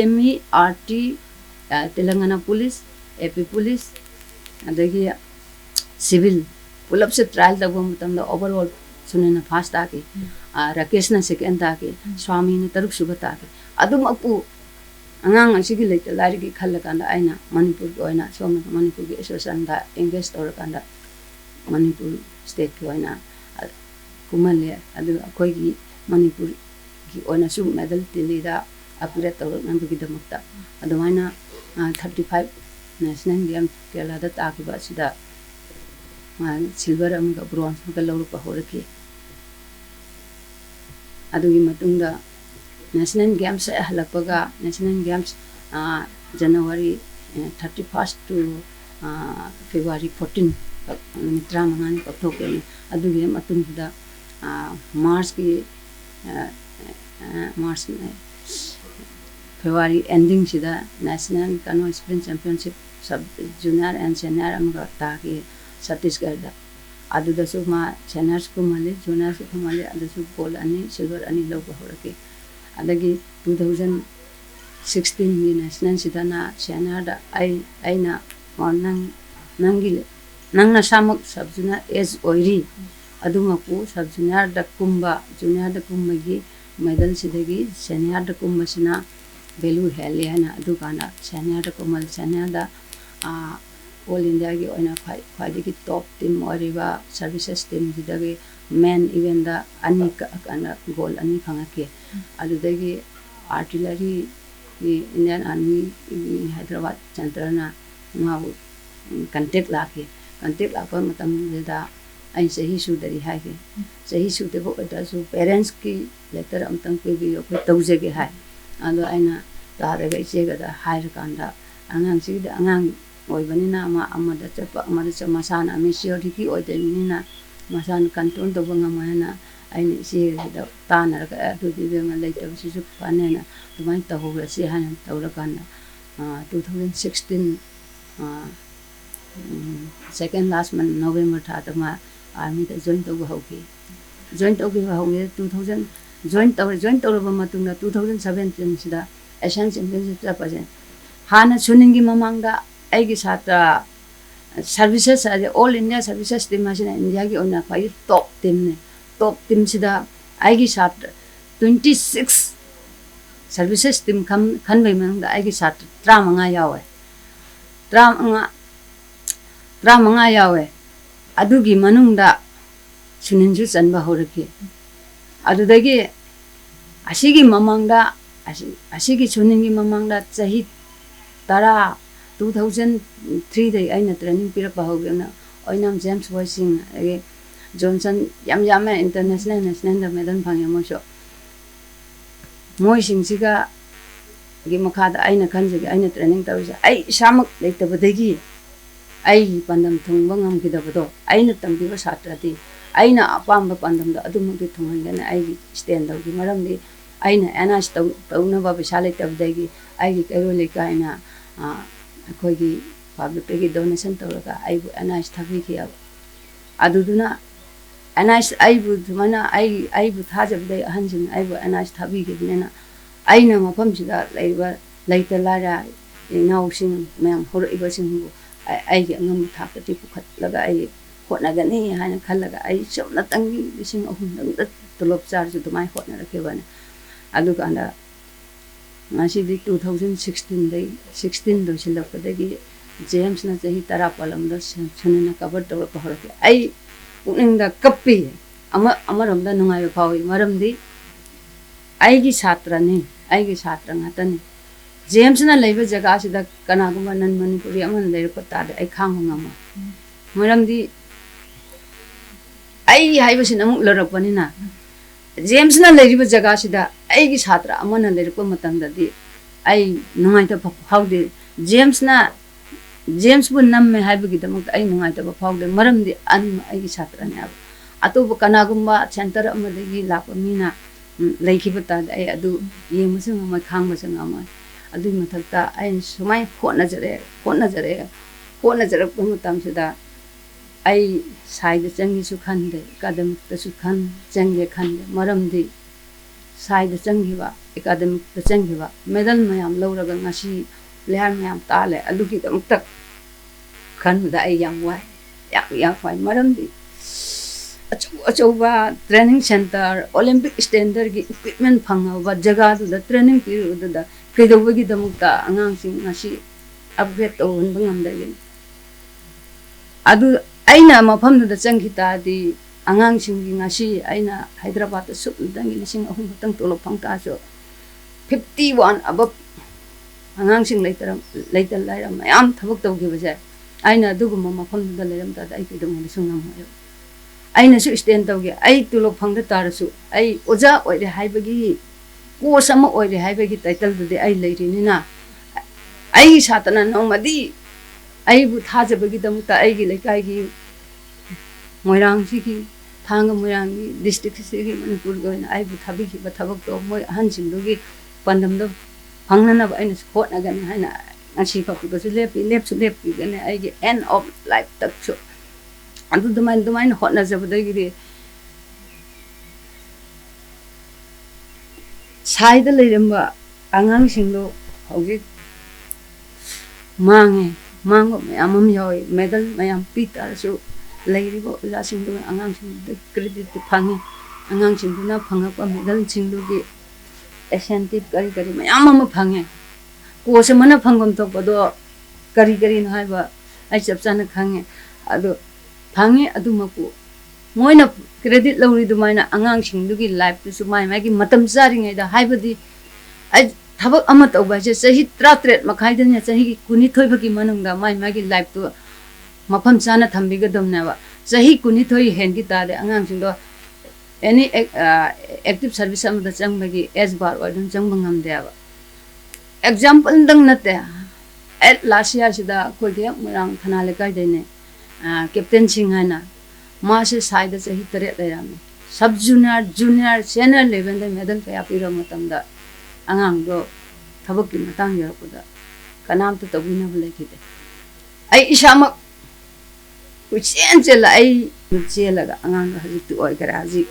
EME RT Telangana police AP police adagi civil pulap se trial da gom tamda overall sunena first ta ke Rakesh na second ta ke Swami na taruk suba ta ke adum apu angang asigi leit lari gi khalla kanda aina Manipur ko aina somna Manipur gi association da engage tor kanda Manipur state ko aina kumale adu akoi gi Manipur gi aina su medal tili da apura tor nan gi damakta adu aina 35 national game kela da ta ki ba sida silver am ga bronze ga lawru pa horaki adu gi matungda National Games halakpaga National Games January 31st to February 14 mitra mangani pathoke adugi matungda March ki March February ending sida National Canoe Sprint Championship sub junior and senior amga ta ki Chhattisgarh da aduda su ma seniors ko male juniors ko male adu su gold ani silver ani lawba horake adagi 2016 ni national sidana senior da aina nangile nangna samak sub junior age oiri aduma ku sub junior da kumba junior da kummagi medal sidagi senior da kumba sina value heli hana adugana senior da kumal senior da all India gi oina khadigi top team oriba services team jidagi main event da ani kana goal ani phangake adudagi artillery Indian Army Hyderabad center na ma contact lakpa matam da ai sahi su dari hai ke sahi su de bo da su parents ki letter amtang pe bi ko tawje ge hai ado aina ta re ga che ga da hai kanda angang si da angang oi bani na ma amada chapa amada chama sana mi siori ki oi de ni na masan kanton to banga ma na aini si da ta na ka du di be ma lai ta si su pa ne na to mai ta ho ga si han ta ura kan 2016 second last month November tha ta ma army da join to ho ki join taukiba hauge 2000 join tawraba matungda 2017 sida Asian Championship chapase hana suningi mamangda aigi satra services all India services team asina India gi ona pai top team sida aigi satra 26 services team kan bai mangda aigi satra tramanga yawe tramanga yawe adugi manungda suninju chanba horaki adudagi asigi mamangda asigi suningi mamangda chahi tara 2003 dai aina training pirakpa hogena oinam James Boysing Johnson yam international national da medal phangya moso moising siga gi makhada aina khanjagi aina training tawisa ai samak leitabadagi ai pandam thungba ngamkidabado aina tambiba satrati aina apamba pandam da adumudi thungangena ai stand dawgi maramdi aina anas tawna ba bisale tabdagi ai kairole kaina akoigi public gi donation tawraga ai anas thabi kiya aduduna anas ai bu mana ai bu thajabdai ahanjin ai bu anas thabi gi nena aina mafam sida laiba laitalara nausing mem hor ibasing ai gi ngam thakati pukhat laga ai hotnagani hana khallaga ai somna tangi lising ahum dang tolop charge dumai hotna rakebane aduga anda ngasi di 2016 dai 16 do silapdagi James na chahi tara palamda sunina cover tawra pahorake ai uningda kappi amaramda nungai phawi maramdi aigi satra ngatani James na leiba jaga sida kanaguma nan Manipuri aman leir ko tade ai khangama maramdi ai haibasina amuk larakpani na James na leiriba jaga sida aigi satra amana leirko matamda di ai nungai ta phawde James bu namme haibagi damak ai nungai ta phawde maramdi an aigi satra ne atoba kanagumba center amadagi lapamina leikiba ta ai adu yemusung ma khangmasung ama adu mathakta ai sumai khona jare ko matam sida ai side changi su khande academic ta su khan change khande maramdi side changi ba academic ta changi ba medal mayam lawraga ngasi player mayam tale alugi damtak khan da ai yang wai ya fai maramdi achoba training center Olympic standard gi equipment phanga ba jaga du da training period da kedogi damukta angang sing ngasi upgrade to hun bangam da gi adu aina mafam da changita di angang singi ngasi aina Hyderabad da sup dangi lising ahum tang tolo phangta so 51 above angang sing leital lairam mayam thabak tawgi base aina duguma mafam da leiram ta ai kidong lisung nam ayo aina su stand tawgi ai tulo phangda tarasu ai oja oire haibagi ko sama oire haibagi title de ai leirini na ai satana nomadi ai bu thajabagi damta ai gi lekai gi moirang sigi thanga moirang gi district sigi Manipur goina ai bu thabi gi bathabak to moi hanjing dogi pandam do phangnana ba aina hotna gani haina ngasi pa pu su lep gani ai gi end of life tak so adu dumain hotna jabdagi ri saida leiramba angang singlo hogi mango mayam yawi medal mayam pita so leiribo la singdo angang sing credit phangi angang singna phangapa medal singdo gi incentive kari mayam phangi ko se mana phangom to bodo kari na ba ai chapchana khange ado phangi adumaku moina credit lawri dumaina angang singdu gi life to su mai gi matam saring ai da haibadi ai thabak ama tawba je sahi 33 makhai den sahi kuni thoi bagi manungda mai gi life to mafam chana thambi ga domna ba sahi kuni thoi hen gi tare angang singdo any active service am da chang bagi as bar wadun chang bangam de ba example dang na te at last year sida ko ge murang thana le kai de ne captain singhana ma se side sahi tare de ram sub junior senior level de medal kaya piro matam da angang do thabak ki matang ya ko da kanam to tabina bole ki de ai isama ku chen chela ai chela ga angang ha ji tu oi kara ji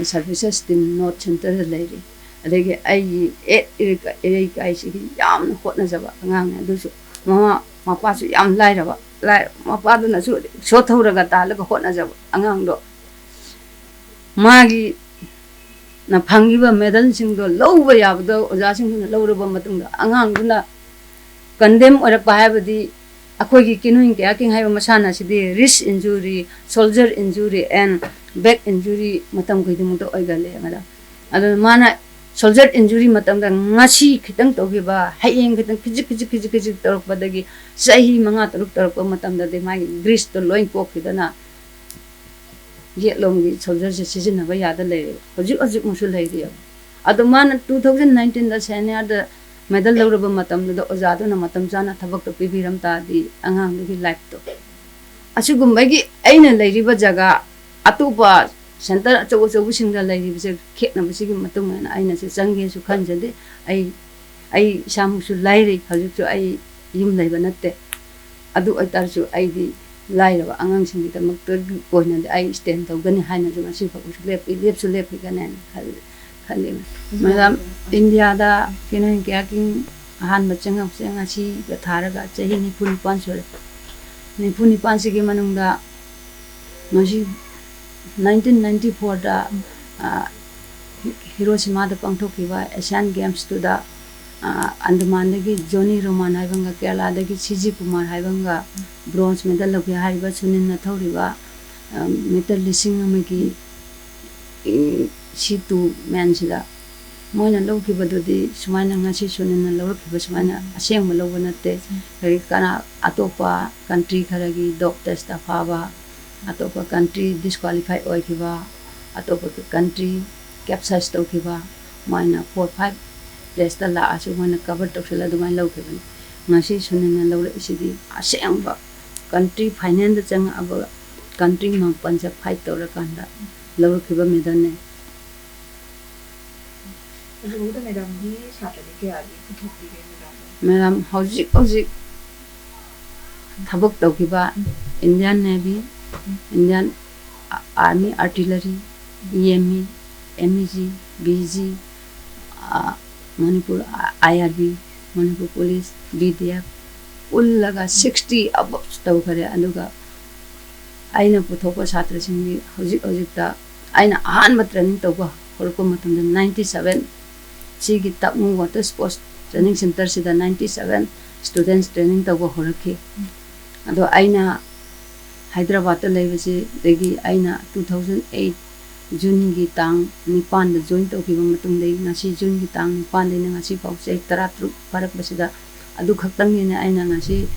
services team not center lady adagi ai e kai si yam hotna jaba angang adu su mama mapa su yam lai raba lai mapa du na su so thora ga ta la ko hotna jaba angang do magi na phangi ba medal sing do low ba ya do oja sing na low ba matung da angang du na condemn ora pa ha ba di akoi gi kinuing ke aking hai masana si di wrist injury shoulder injury and back injury matam ko dum to oi gale ngada adu mana shoulder injury matam da ngasi khitang to gi ba haiyeng khitang phijik torok badagi sahi manga torok torok matam da de mai grease to loin ko khidana ye lom gi shoulder se season ba ya da le hojik musul lai ri adu mana 2019 da senior da medal lawraba matam da ozado na matam jana thabak to pibiram ta di angang gi life to asugum bagi aina leiriba jaga atupa center acho singda leiriba se khekna bisigi matum na aina se change su khanjade ai samu su lairi haju su ai yum leiba natte adu aitar su ai di lairaba angang sing di tamak to koina ai stand to gani haina ju asi fa su lep su lep ganen Madam India da kina kya king han bachang of sing asi thara ga chahi ni pun pan sore ni pun pan si ki manung da masi 1994 da Hiroshima da pangthok ki ba Asian Games to da Andaman da ki Johnny Roman hai banga Kerala da ki Siji Kumar hai banga bronze medal lok ya hai ba sunin na thori ba meter lising ma ki situ men sida moina lo ki badudi sumaina ngasi sunina lo ki basmana aseng ma lo banate kari kana atopa country kharagi doctor staff ba atopa country disqualify oi ki ba atopa country capsize to ki ba moina 4-5 place ta la asu moina cover to sela dumai lo ki ban ngasi sunina lo sidi aseng ba country finance da chang aba country ma panja fight to ra kanda lo ki ba medane Madam hojik thabak to ki ba Indian Navy Indian Army Artillery EME MEG BG Manipur IRB Manipur Police BDF ullaga 60 above to kare anuga aina puthopa chhatra sing hojik ta aina ahan training to ba horko matam 97 Sigi Tapmu Water Sports Training Center sida 97 students training tawba horaki ado aina Hyderabad leibasi degi aina 2008 June gi tang nipan da join to ki matung dei ngasi June gi tang nipan dei ngasi pau se taratru parak basida adu khaktang ni aina ngasi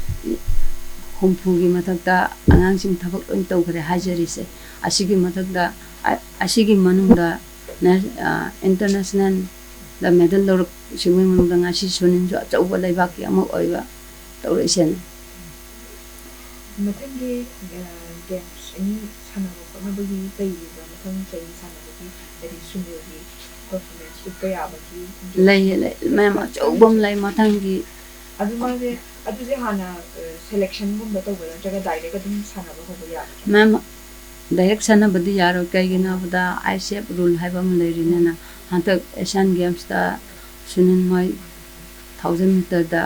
humpu gi matakta angang sing thabak oin to gare hajari se asigi matakta asigi manungda international the medal lor singwing manung nga si sunin jo chauba laibak ki amok oiba tawre sen mathangi games any sana ko na bagi kai ba mathang chai sana bagi eri sunil gi performance to kaya ba ki lay ma'am chaubam lay mathangi adu ma je adu je hana selection gum ba to ba jaga direct adum sana ba ko ya ma'am direct sana badi yaro kai gina bada ICF rule haibam leirina na hantak Asian Games da sunin mai 1000 meter da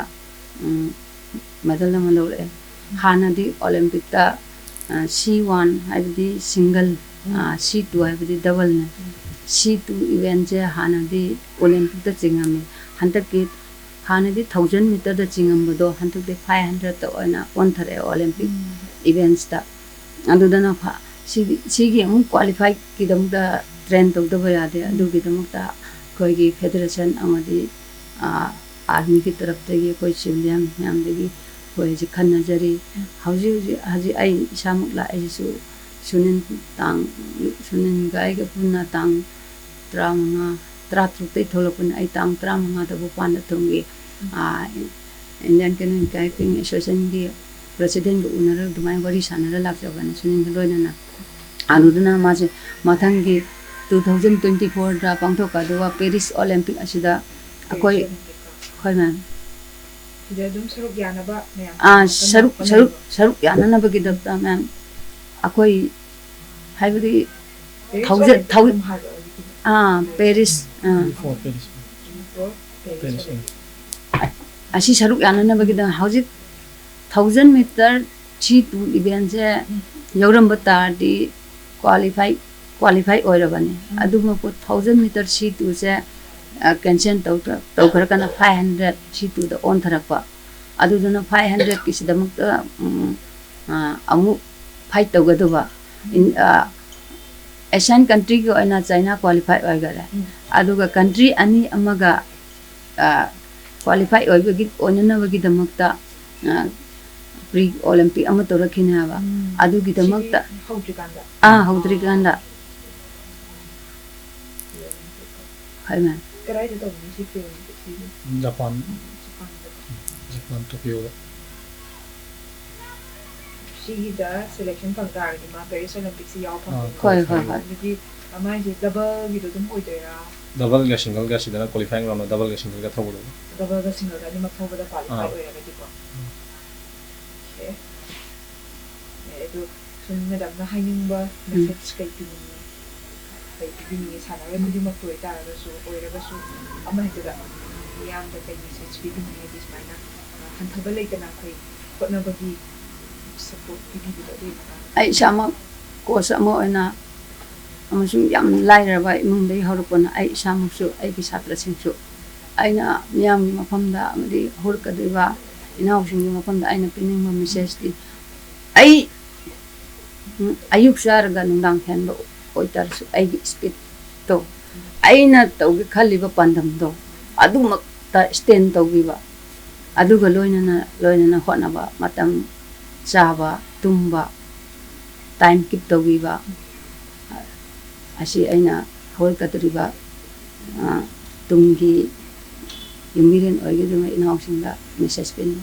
medal ma lore hana di Olympic da C1 haibdi single C2 haibdi double na C2 event je hana di Olympic da chingami hantak ki hana di 1000 meter da chingam bodo hantak di 500 ta oina on thare Olympic events da adu da na sigi amuk qualify ki dam da train to da ya de adu ki dam ta koi gi federation amadi army ki taraf te gi koi civilian myam de gi koi ji khan najari haji ai samuk la ai su sunin gai ga punna tang drama tratru te tholopun ai tang drama da bu pan da thungi Indian Canoe Association gi president bu unar dumai wari sanara lak jabana sunin loina na anuduna maje mathangi 2024 da pangthok ka duwa Paris Olympic asida akoi khoi man dum saruk yana ba saruk yana na ba gidapta man akoi haibri 1000 Paris Before Paris. Paris. asi saruk yana na bagi da hauji 1000 meter chi tu event je yoram bata di qualify oira bani adu ma ko 1000 meter chi tu je cancel to kar kana 500 chi tu da on tharak pa adu duna 500 ki sidamak ta amu fight to gadu ba in Asian country ko ana China qualify oigara adu ga country ani amaga qualify oibagi onana bagi damakta pre Olympic ama to rakhina ba adu gi damakta haudri ganda hai man Japan Tokyo. Sigida selection pangkar di ma Paris Olympics yaw Khoi di amai di double gitu dum oidera Double ga single ga sidana qualifying round double ga single ga thawudo. double ga single ga ni ma thawba da qualify oira di ko okay edu sun madam na hainingba message kai pini sana re mudi ma toita ra su oira ga su amai da yam da kai message pini di mana han thaba leitana khoi kotna bagi support pini di ai sama ko sama ona amasung yam laira ba mung dei horpon ai sama su ai ki satra sing su aina yam mafam da amadi hor ka deba ina usung mafam da aina pining ma message di ai ayuk sar ga nundang hen bo oitar su ai speed to aina to gi khali ba pandam do adu mak ta stand to gi ba adu ga loina na hona ba matam chaba tumba time keep to gi ba asi aina hol kadriba tunggi yumiren oige duma ina using da message pin